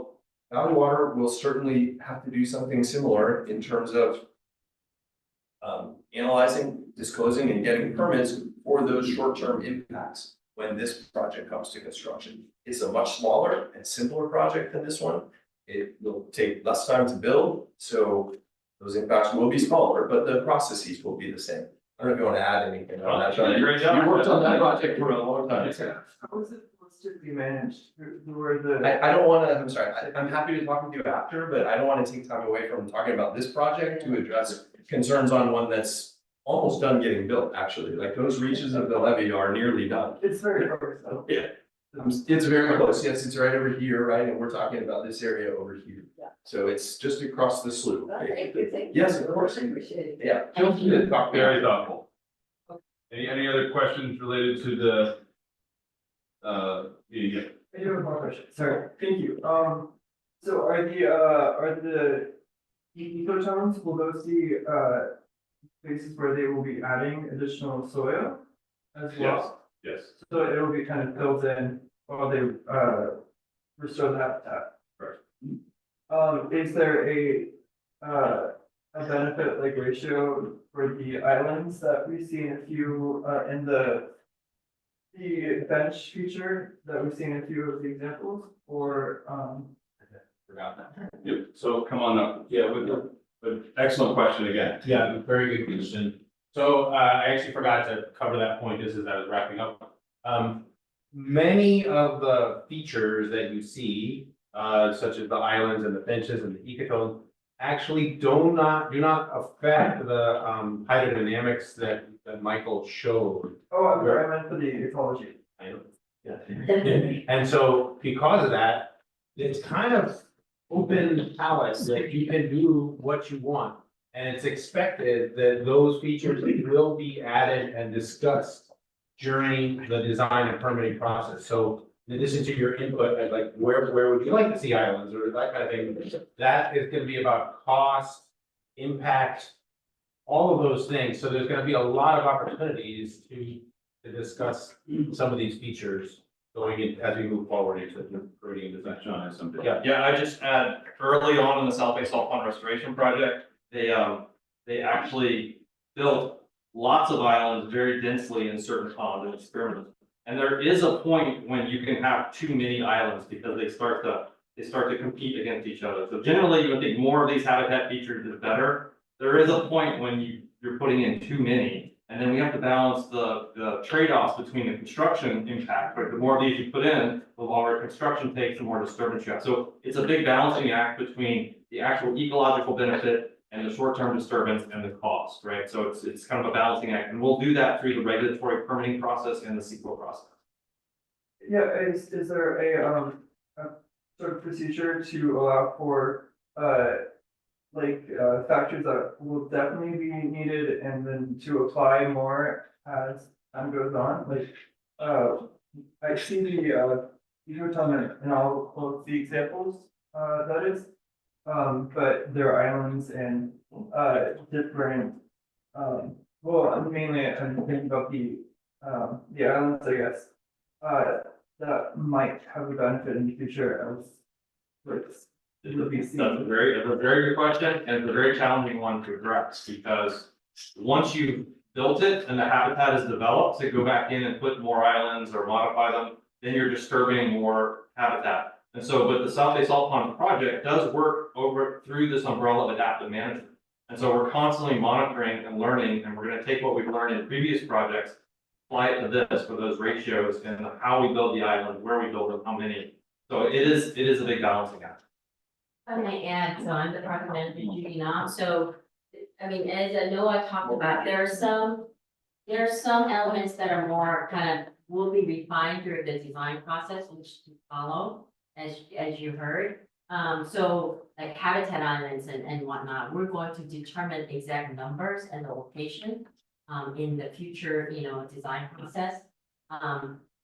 Valley Water will certainly have to do something similar in terms of analyzing, disclosing, and getting permits for those short-term impacts when this project comes to construction. It's a much smaller and simpler project than this one. It will take less time to build, so those impacts will be smaller, but the processes will be the same. I don't know if you want to add anything on that, John. Great job. You worked on that project for a long time. How was it strictly managed? Who were the? I don't wanna, I'm sorry, I'm happy to talk with you after, but I don't wanna take time away from talking about this project to address concerns on one that's almost done getting built, actually, like those reaches of the levee are nearly done. It's very close, though. Yeah. It's very close, yes, it's right over here, right, and we're talking about this area over here. Yeah. So it's just across the slough. Thank you. Yes, of course. I appreciate it. Yeah. Feel free to talk, very thoughtful. Any other questions related to the meeting? I do have one question, sorry, thank you, so are the ecotones, will those be, places where they will be adding additional soil as well? Yes. So it will be kind of filled in while they, restore the habitat? Right. Is there a benefit like ratio for the islands that we see in a few, in the bench feature that we've seen in a few of the examples, or, Forgot that. Yep, so come on up. Yeah, but excellent question again. Yeah, very good question. So I actually forgot to cover that point just as I was wrapping up. Many of the features that you see, such as the islands and the benches and the ecotones, actually do not affect the hydrodynamics that Michael showed. oh, I'm sorry, I meant for the ecology. I know. Yeah. And so because of that, it's kind of open palace that you can do what you want. And it's expected that those features will be added and discussed during the design and permitting process. So in addition to your input, like where would you like to see islands or that kind of thing, that is gonna be about cost, impact, all of those things. So there's gonna be a lot of opportunities to discuss some of these features going in as we move forward into the creating design. John has something. Yeah, I just add, early on in the South Bay Salt Pond Restoration Project, they actually built lots of islands very densely in certain ponds and experiments. And there is a point when you can have too many islands because they start to compete against each other. So generally, you would think more of these habitat features is better. There is a point when you're putting in too many, and then we have to balance the trade-offs between the construction impact, right? The more of these you put in, the longer construction takes, the more disturbance you have. So it's a big balancing act between the actual ecological benefit and the short-term disturbance and the cost, right? So it's kind of a balancing act, and we'll do that through the regulatory permitting process and the CEQA process. Yeah, is there a sort of procedure to allow for, factors that will definitely be needed and then to apply more as time goes on? Like, I see the, ecotone in all of the examples, that is. But there are islands and, different, mainly I'm thinking about the islands, I guess, that might have a benefit in the future as, like, That's a very good question, and it's a very challenging one to address, because once you've built it and the habitat is developed, to go back in and put more islands or modify them, then you're disturbing more habitat. And so, but the South Bay Salt Pond project does work over through this umbrella of adaptive management. And so we're constantly monitoring and learning, and we're gonna take what we've learned in previous projects, apply it to this for those ratios and how we build the island, where we build them, how many. So it is a big balancing act. I may add, so I'm the project manager, Judy Knopf, so, I mean, as Noah talked about, there are some elements that are more kind of, will be refined through the design process, which to follow, as you heard. So like habitat islands and whatnot, we're going to determine exact numbers and the location, in the future, design process.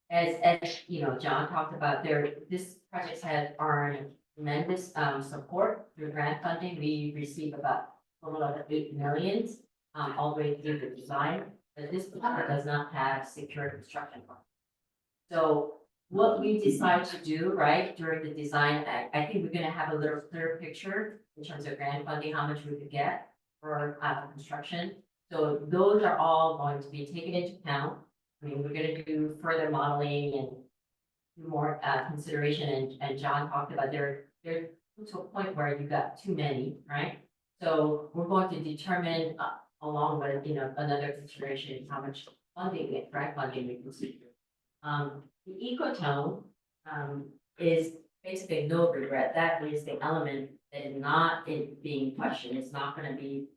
As you know, John talked about this project has earned tremendous support through grant funding. We receive about a little over 8 million all the way through the design, but this project does not have secure construction funds. So what we decide to do, right, during the design, I think we're gonna have a little clearer picture in terms of grant funding, how much we could get for construction. So those are all going to be taken into account. I mean, we're gonna do further modeling and more consideration, and John talked about they're to a point where you got too many, right? So we're going to determine along with, another consideration is how much funding, grant funding we can see. The ecotone is basically no regret. That is the element that is not being questioned. It's not gonna be,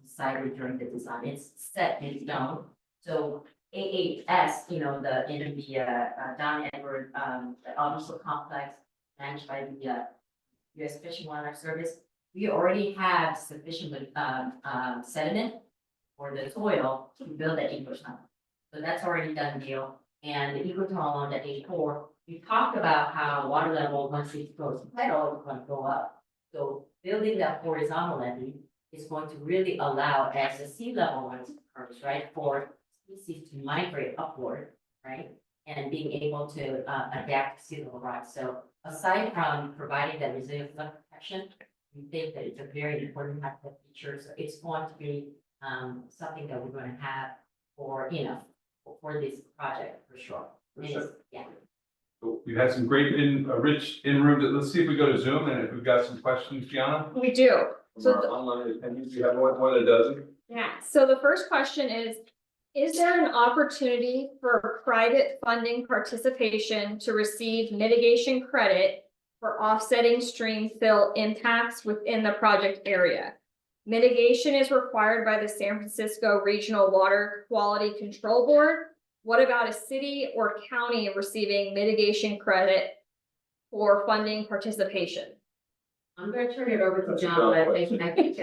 decided during the design. It's set in stone. So AHS, the Don Edward, the Obstacle Complex managed by the U.S. Fish and Wildlife Service, we already have sufficient sediment for the soil to build that ecotone. So that's already done deal. And the ecotone on the H4, we talked about how water level, once it goes tidal, is going to go up. So building that horizontal levee is going to really allow, as the sea level occurs, right, for species to migrate upward, right? And being able to adapt to sea level rise. So aside from providing that resilient flood protection, we think that it's a very important habitat feature. So it's going to be something that we're going to have for, for this project for sure. Yeah. We've had some great rich in room. Let's see if we go to Zoom and if we've got some questions, Gianna. We do. From our online attendees, we have more than a dozen. Yeah, so the first question is there an opportunity for private funding participation to receive mitigation credit for offsetting stream fill impacts within the project area? Mitigation is required by the San Francisco Regional Water Quality Control Board. What about a city or county receiving mitigation credit for funding participation? I'm gonna turn it over to John, but I think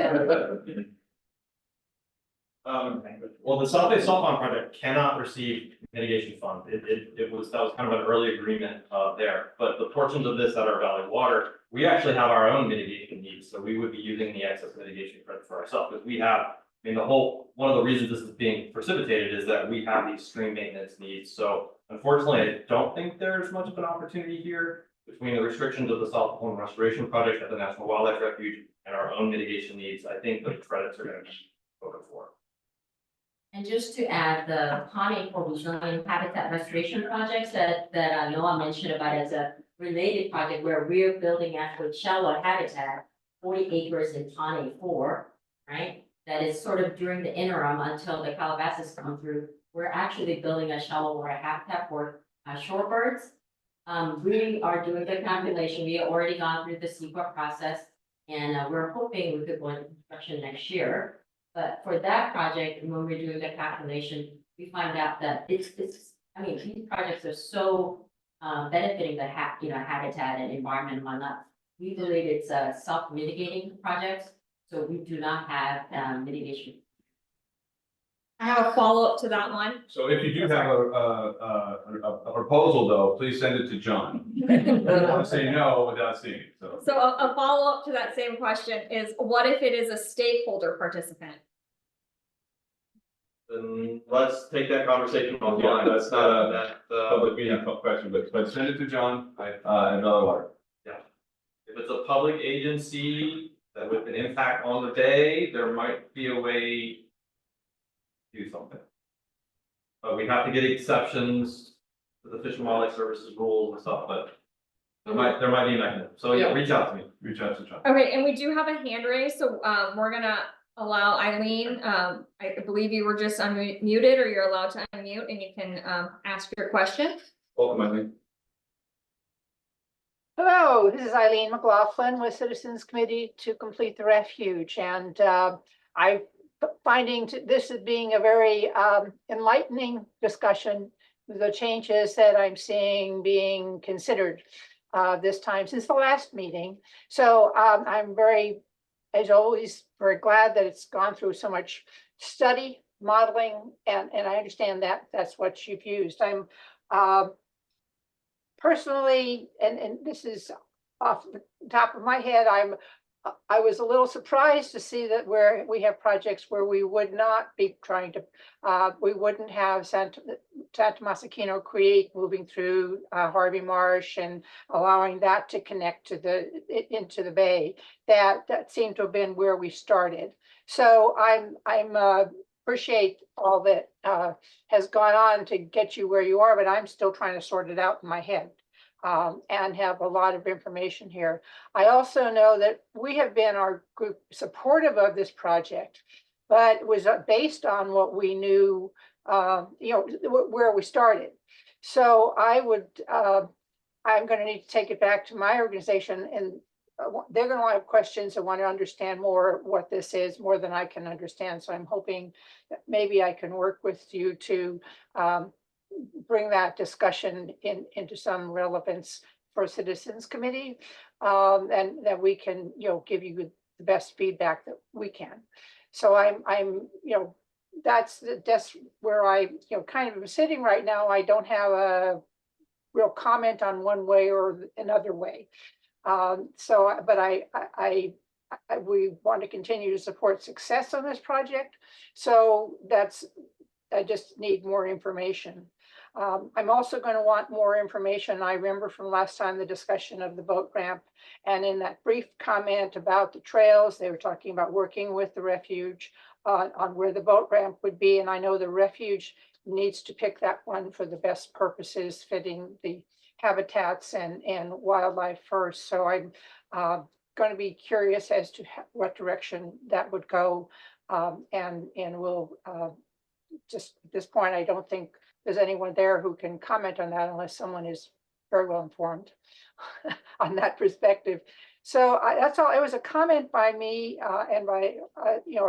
Well, the South Bay Salt Pond project cannot receive mitigation fund. That was kind of an early agreement there. But the portions of this that are Valley Water, we actually have our own mitigation needs. So we would be using the excess mitigation credit for ourselves because we have, one of the reasons this is being precipitated is that we have these stream maintenance needs. So unfortunately, I don't think there's much of an opportunity here between the restrictions of the Salt Pond Restoration Project at the National Wildlife Refuge and our own mitigation needs. I think the credits are going to be spoken for. And just to add, the Pawnee for Resilient Habitat Restoration projects that Noah mentioned about as a related project where we're building actually shallow habitat, 40 acres in Pawnee 4, right? That is sort of during the interim until the Calabazas come through. We're actually building a shallow water habitat for shorebirds. We are doing the calculation. We have already gone through the CEQA process, and we're hoping we could go into construction next year. But for that project, when we're doing the calculation, we find out that these projects are so benefiting the habitat and environment and whatnot. We believe it's a self-mitigating project, so we do not have mitigation. I have a follow-up to that one. So if you do have a proposal though, please send it to John. Don't say no without seeing it, so. So a follow-up to that same question is, what if it is a stakeholder participant? Then let's take that conversation offline. Yeah, that's not that Public meeting question, but send it to John and Valley Water. if it's a public agency that with an impact on the day, there might be a way to do something. But we have to get exceptions the Fish and Wildlife Services rules and stuff, but there might be a mechanism. So yeah, reach out to me. Reach out to John. Okay, and we do have a hand raise, so we're gonna allow Eileen, I believe you were just unmuted, or you're allowed to unmute and you can ask your question. Welcome, Eileen. Hello, this is Eileen McLaughlin with Citizens Committee to Complete the Refuge, and I'm finding this as being a very enlightening discussion. The changes that I'm seeing being considered this time since the last meeting. So I'm very, as always, very glad that it's gone through so much study, modeling, and I understand that that's what you've used. I'm personally, and this is off the top of my head, I was a little surprised to see that where we have projects where we would not be trying to, we wouldn't have Tomas Aquino Creek moving through Harvey Marsh and allowing that to connect to into the bay. That seemed to have been where we started. So I'm appreciate all that has gone on to get you where you are, but I'm still trying to sort it out in my head. And have a lot of information here. I also know that we have been, our group, supportive of this project, but it was based on what we knew, where we started. So I would, I'm going to need to take it back to my organization, and they're going to have questions and want to understand more what this is, more than I can understand. So I'm hoping that maybe I can work with you to bring that discussion into some relevance for Citizens Committee, and that we can, give you the best feedback that we can. So I'm, that's where I, kind of am sitting right now. I don't have a real comment on one way or another way. But we want to continue to support success on this project. So I just need more information. I'm also going to want more information. I remember from last time the discussion of the boat ramp, and in that brief comment about the trails, they were talking about working with the refuge on where the boat ramp would be. And I know the refuge needs to pick that one for the best purposes, fitting the habitats and wildlife first. So I'm going to be curious as to what direction that would go. And we'll just at this point, I don't think there's anyone there who can comment on that unless someone is very well informed on that perspective. So that's all. It was a comment by me and by,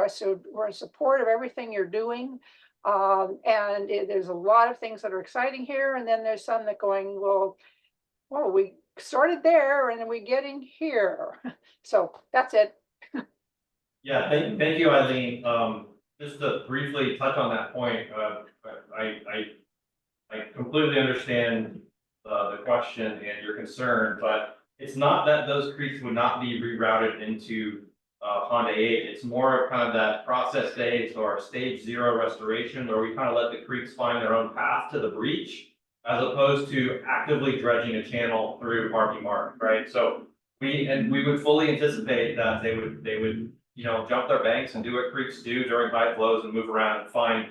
so we're in support of everything you're doing. And there's a lot of things that are exciting here. And then there's some that going, well, we started there and then we're getting here. So that's it. Yeah, thank you, Eileen. Just to briefly touch on that point, I completely understand the question and your concern, but it's not that those creeks would not be rerouted into Honda 8. It's more of kind of that process stage or stage 0 restoration, where we kind of let the creeks find their own path to the breach, as opposed to actively dredging a channel through Harvey Marsh, right? So we would fully anticipate that they would jump their banks and do what creeks do during high flows and move around and find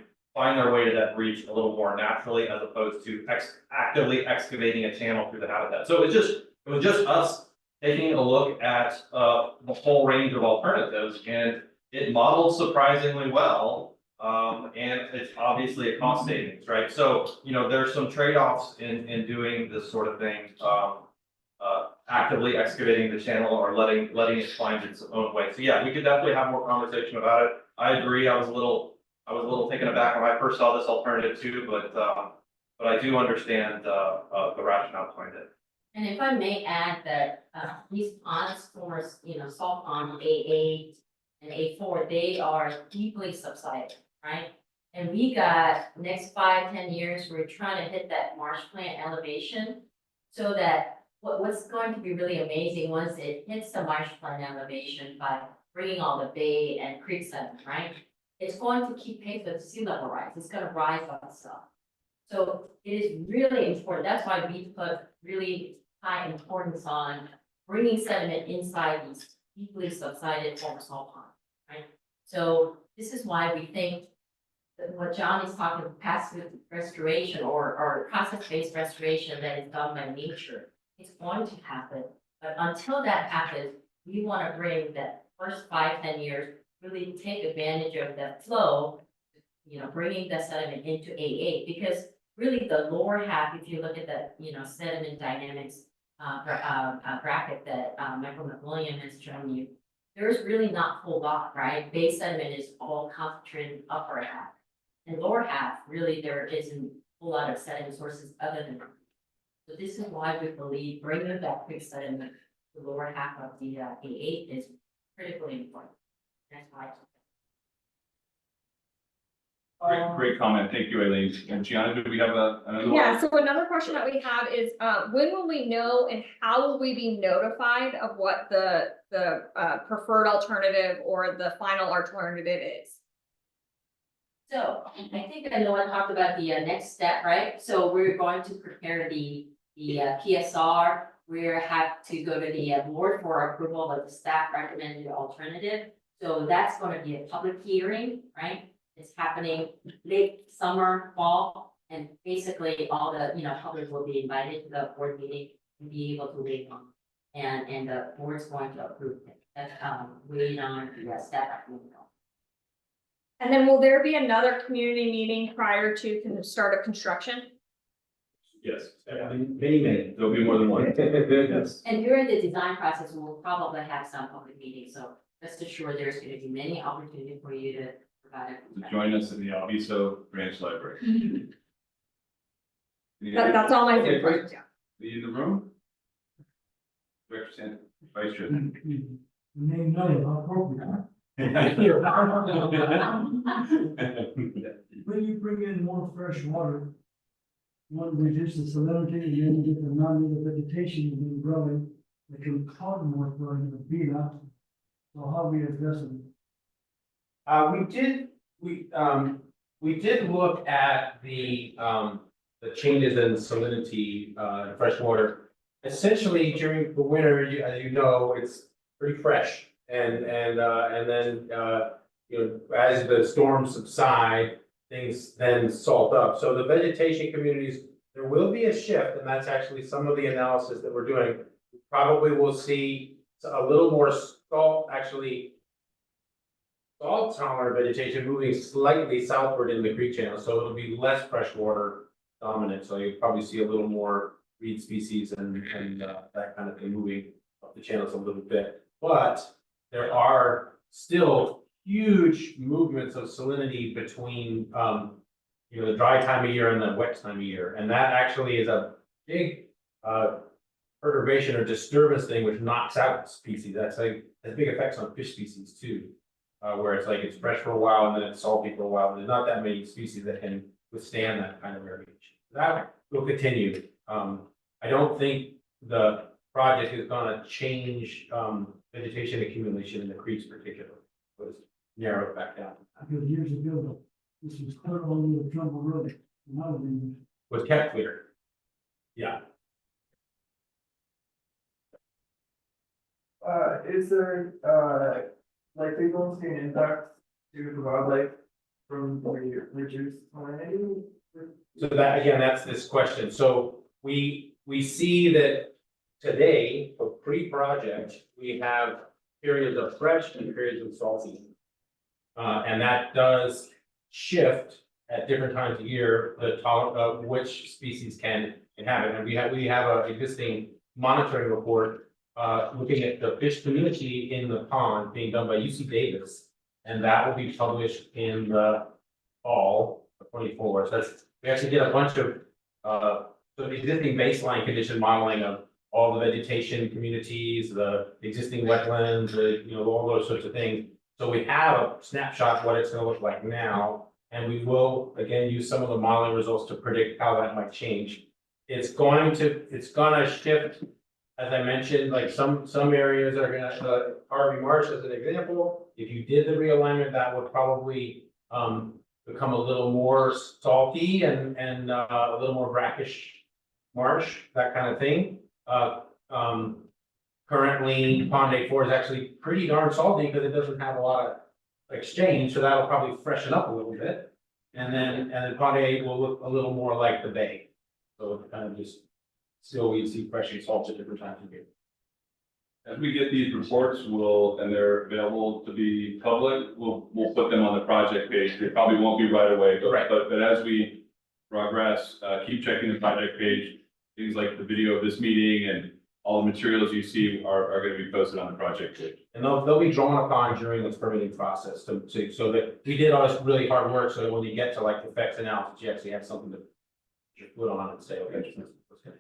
their way to that breach a little more naturally, as opposed to actively excavating a channel through the habitat. So it was just us taking a look at the whole range of alternatives, and it modeled surprisingly well. And it's obviously a cost savings, right? So, there's some trade-offs in doing this sort of thing, actively excavating the channel or letting it find its own way. So yeah, we could definitely have more conversation about it. I agree. I was a little taken aback when I first saw this alternative too, but I do understand the rationale behind it. And if I may add that, these ponds for, salt pond A8 and A4, they are deeply subsided, right? And we got next 5-10 years, we're trying to hit that marsh plant elevation, so that what's going to be really amazing once it hits the marsh plant elevation by bringing all the bay and creek sediment, right? It's going to keep pace with sea level rise. It's going to rise by itself. So it is really important. That's why we put really high importance on bringing sediment inside these deeply subsided former salt ponds, right? So this is why we think what John is talking, passive restoration or process-based restoration that is done by nature, it's going to happen. But until that happens, we want to bring that first 5-10 years, really take advantage of the flow, bringing the sediment into AA, because really the lower half, if you look at the, sediment dynamics bracket that Michael McWilliam has shown you, there's really not a whole lot, right? Base sediment is all concentrated in the upper half. And lower half, really, there isn't a whole lot of sediment sources other than. So this is why we believe bringing that quick sediment to the lower half of the A8 is critically important. That's why. Great comment. Thank you, Aileen. And Gianna, do we have another one? Yeah, so another question that we have is, when will we know and how will we be notified of what the preferred alternative or the final alternative is? So I think I know I talked about the next step, right? So we're going to prepare the PSR. We have to go to the board for approval of the staff recommended alternative. So that's going to be a public hearing, right? It's happening late summer, fall, and basically all the, public will be invited to the board meeting and be able to weigh on. And the board's going to approve it. That's waiting on the staff recommendation. And then will there be another community meeting prior to the start of construction? Yes, many. There'll be more than one. Yes. And during the design process, we will probably have some public meetings, so rest assured there's going to be many opportunities for you to provide. Join us in the Alviso Branch Library. That's all my Okay, questions, yeah. Lead in the room? Director Sand, Vice Chair. Name no, how appropriate. When you bring in more fresh water, one reduces the salinity and then you get the non-native vegetation to be growing, that can cause more flooding of VDOT. So how are we addressing? We did look at the changes in salinity, in fresh water. Essentially during the winter, as you know, it's pretty fresh. And then, as the storms subside, things then salt up. So the vegetation communities, there will be a shift, and that's actually some of the analysis that we're doing. Probably will see a little more salt tolerant vegetation moving slightly southward in the creek channel. So it'll be less freshwater dominant. So you'll probably see a little more reed species and that kind of thing moving up the channels a little bit. But there are still huge movements of salinity between, the dry time of year and the wet time of year. And that actually is a big perturbation or disturbance thing, which knocks out species. That's like, has big effects on fish species too, where it's like it's fresh for a while and then it's salty for a while. There's not that many species that can withstand that kind of variation. That will continue. I don't think the project is gonna change vegetation accumulation in the creeks particularly. It was narrowed back down. Because years ago, this was clear on the Trumbull Road. Was kept clear. Yeah. Is there, likely going to see an impact to the wildlife from the reduced salinity? So that, again, that's this question. So we see that today, for pre-project, we have periods of fresh and periods of salty. And that does shift at different times of year, the tolerance of which species can inhabit. And we have an existing monitoring report looking at the fish community in the pond being done by UC Davis. And that will be published in the fall of 24. So we actually did a bunch of the existing baseline condition modeling of all the vegetation communities, the existing wetlands, all those sorts of things. So we have a snapshot of what it's going to look like now, and we will again use some of the modeling results to predict how that might change. It's gonna shift, as I mentioned, like some areas are gonna, Harvey Marsh as an example. If you did the realignment, that would probably become a little more salty and a little more brackish marsh, that kind of thing. Currently, Pond A4 is actually pretty darn salty because it doesn't have a lot of exchange, so that'll probably freshen up a little bit. and then pond A will look a little more like the bay. So it kind of just, still we see fresh and salt at different times of year. As we get these reports, and they're available to be public, we'll put them on the project page. They probably won't be right away, Right. but as we progress, keep checking the project page. Things like the video of this meeting and all the materials you see are gonna be posted on the project page. And they'll be drawn upon during this permitting process so that we did all this really hard work, so that when you get to like effects analysis, you actually have something to just put on and say, okay, this is what's gonna.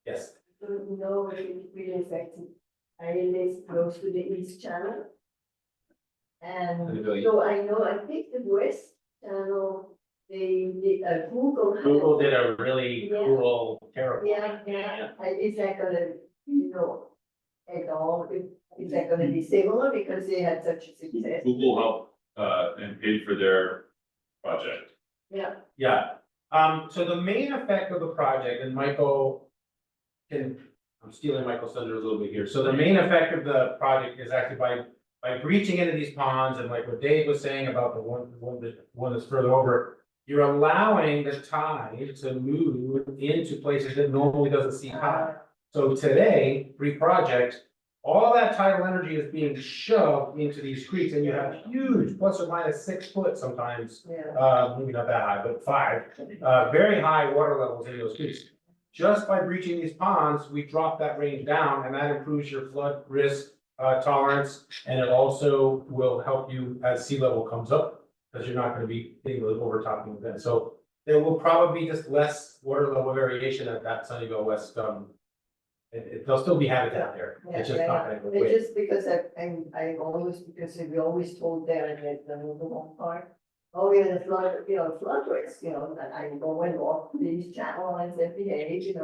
Yes. No, it really affected. I live close to the East Channel. And so I know, I think the West Channel, Google. Google did a really Yeah. cool, terrible. Yeah. Is that gonna, at all, is that gonna be similar because they had such a success? Google helped, and paid for their project. Yeah. Yeah, so the main effect of the project, and Michael I'm stealing Michael's thunder a little bit here. So the main effect of the project is actually by breaching into these ponds and like what Dave was saying about the one that's further over, you're allowing the tide to move into places that normally doesn't see tide. So today, pre-project, all that tidal energy is being shoved into these creeks and you have huge, plus or minus 6 foot sometimes, maybe not that high, but 5, very high water levels in those creeks. Just by breaching these ponds, we drop that range down and that improves your flood risk tolerance. And it also will help you as sea level comes up, because you're not gonna be hitting the overtopping event. So there will probably be just less water level variation at that Sunnyvale West. There'll still be habitat there. It's just not gonna go away. It's just because I always, because we always told there that the one part. Oh, yeah, the flood, flood risk, and I go and walk these channels and say, behave,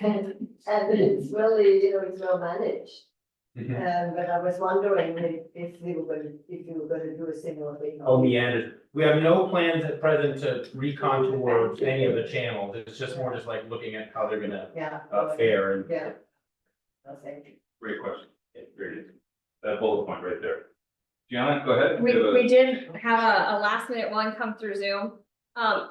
and it's really, it's well managed. But I was wondering if you were gonna do a similar thing. Oh, meanders. We have no plans at present to recontour any of the channels. It's just more just like looking at how they're gonna fare and. Yeah. No, thank you. Great question. Yeah, great. That bullet point right there. Gianna, go ahead. We did have a last minute one come through Zoom.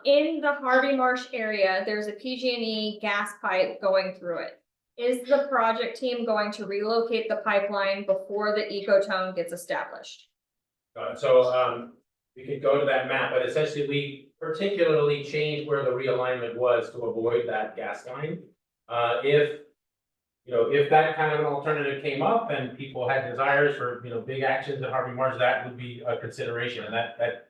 In the Harvey Marsh area, there's a PG&E gas pipe going through it. Is the project team going to relocate the pipeline before the ecotone gets established? So, we could go to that map, but essentially we particularly changed where the realignment was to avoid that gas line. If that kind of an alternative came up and people had desires for, big actions at Harvey Marsh, that would be a consideration. And that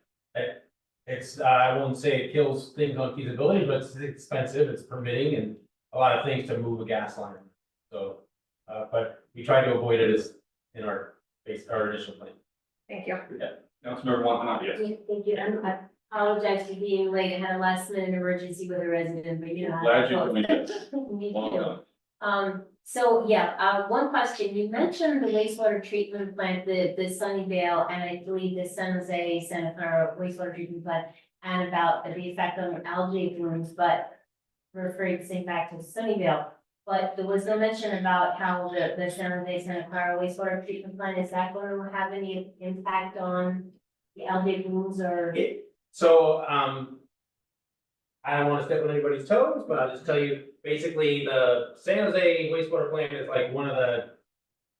it's, I won't say it kills things on feasibility, but it's expensive, it's permitting and a lot of things to move a gas line. So, but we try to avoid it as in our initial plan. Thank you. Councilmember Watanabe, yes. Thank you, and I apologize for being late, I had a last minute emergency with a resident, but Glad you could make it. Me Well too. done. So, one question, you mentioned the wastewater treatment plant, the Sunnyvale, and I believe the San Jose, Santa Clara wastewater treatment plant, and about the effect on algae blooms, but referring back to Sunnyvale. But there was no mention about how the San Jose, Santa Clara wastewater treatment plant, is that going to have any impact on the algae blooms or? I don't want to step on anybody's toes, but I'll just tell you, basically, the San Jose wastewater plant is like one of the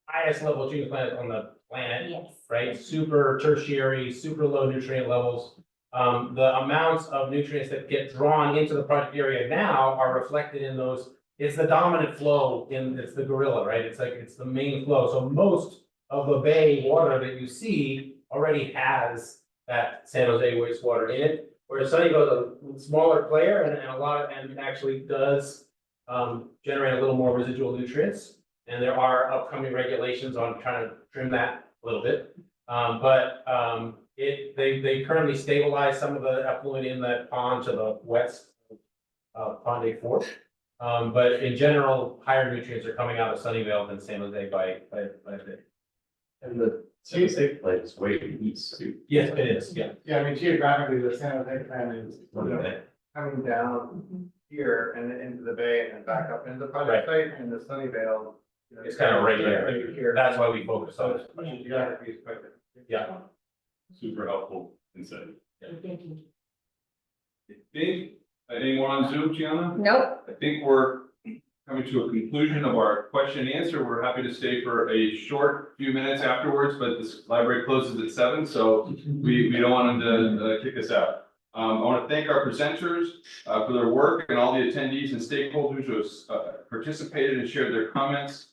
highest level treatment plants on the planet. Yes. Right, super tertiary, super low nutrient levels. The amounts of nutrients that get drawn into the project area now are reflected in those. It's the dominant flow it's the gorilla, right? It's the main flow. So most of the bay water that you see already has that San Jose wastewater in it. Whereas Sunnyvale is a smaller player and actually does generate a little more residual nutrients. And there are upcoming regulations on trying to trim that a little bit. They currently stabilize some of the effluent in that pond to the west of Pond A4. But in general, higher nutrients are coming out of Sunnyvale than San Jose by a bit. And the San Jose plant is way east too. Yes, it is, yeah. Yeah, I mean, geographically, the San Jose plant is, coming down here and then into the bay and then back up into the project site, and the Sunnyvale. It's kind of right there. That's why we focus on it. Geography is quite different. Yeah. Super helpful insight. Thank you. Anyone on Zoom, Gianna? Nope. I think we're coming to a conclusion of our question and answer. We're happy to stay for a short few minutes afterwards, but this library closes at 7, so we don't want them to kick us out. I want to thank our presenters for their work and all the attendees and stakeholders who have participated and shared their comments.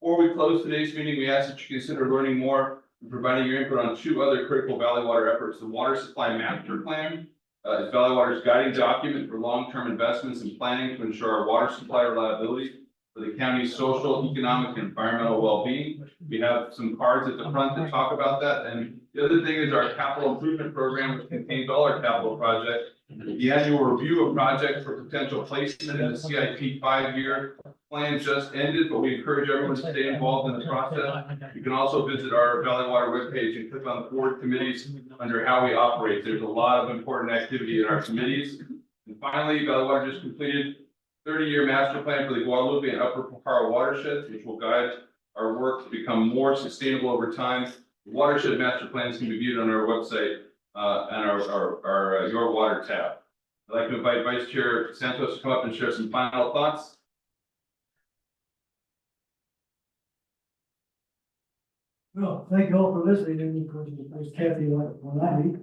Before we close today's meeting, we ask that you consider learning more and providing your input on 2 other critical Valley Water efforts. The Water Supply Master Plan is Valley Water's guiding document for long-term investments and planning to ensure our water supply reliability for the county's social, economic, and environmental well-being. We have some cards at the front that talk about that. And the other thing is our capital improvement program, which contains all our capital projects. The annual review of projects for potential placement in the CIP 5-year plan just ended, but we encourage everyone to stay involved in the process. You can also visit our Valley Water webpage and click on the board committees under how we operate. There's a lot of important activity in our committees. And finally, Valley Water just completed 30-year master plan for the Guadalupe and Upper Pajaro watersheds, which will guide our work to become more sustainable over time. The watershed master plans can be viewed on our website and our Your Water tab. I'd like to invite Vice Chair Santos to come up and share some final thoughts. Well, thank you all for listening, and of course, there's Kathy, when I meet,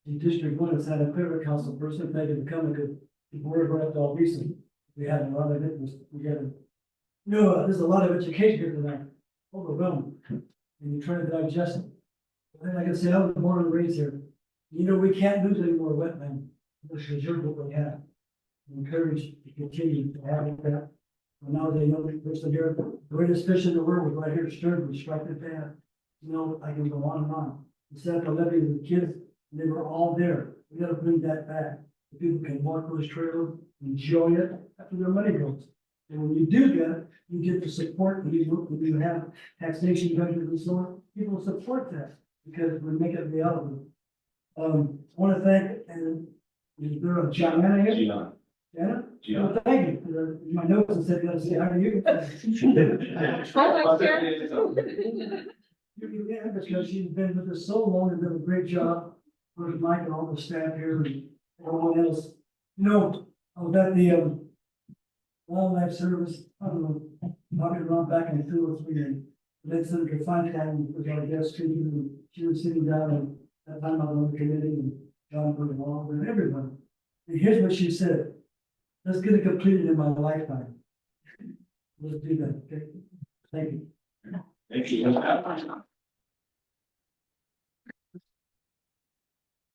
the District 1 has had a clear council person, thank you for coming, because the board brought all recent. We had a lot of it, we got a, there's a lot of education here tonight, overwhelming, and you're trying to digest it. And like I said, I was born and raised here. We can't lose any more wetland, which is what we have. Encouraged to continue to have that. Well, now they know the person here, the greatest fish in the world was right here, Sturgeon, strike it down. I can go on and on. We set up a levee with the kids, and they were all there. We gotta bring that back. The people can walk those trails, enjoy it after their money goes. And when you do that, you get the support, when you have taxation measures and so on, people support that because we make it reality. I want to thank, and is there a Gianna here? Gianna. Gianna? Well, thank you. My notes and said, let's say, how are you? Hi, Vice Chair. Yeah, because she's been with us so long and done a great job. With Mike and all the staff here and everyone else. I was at the wildlife service, I don't know, talking around back in 203 and then Senator Feinstein was our guest too. And she was sitting down and that time I was on the committee and John Burton and everyone. And here's what she said. Let's get it completed in my lifetime. Let's do that, okay? Thank you. Thank you.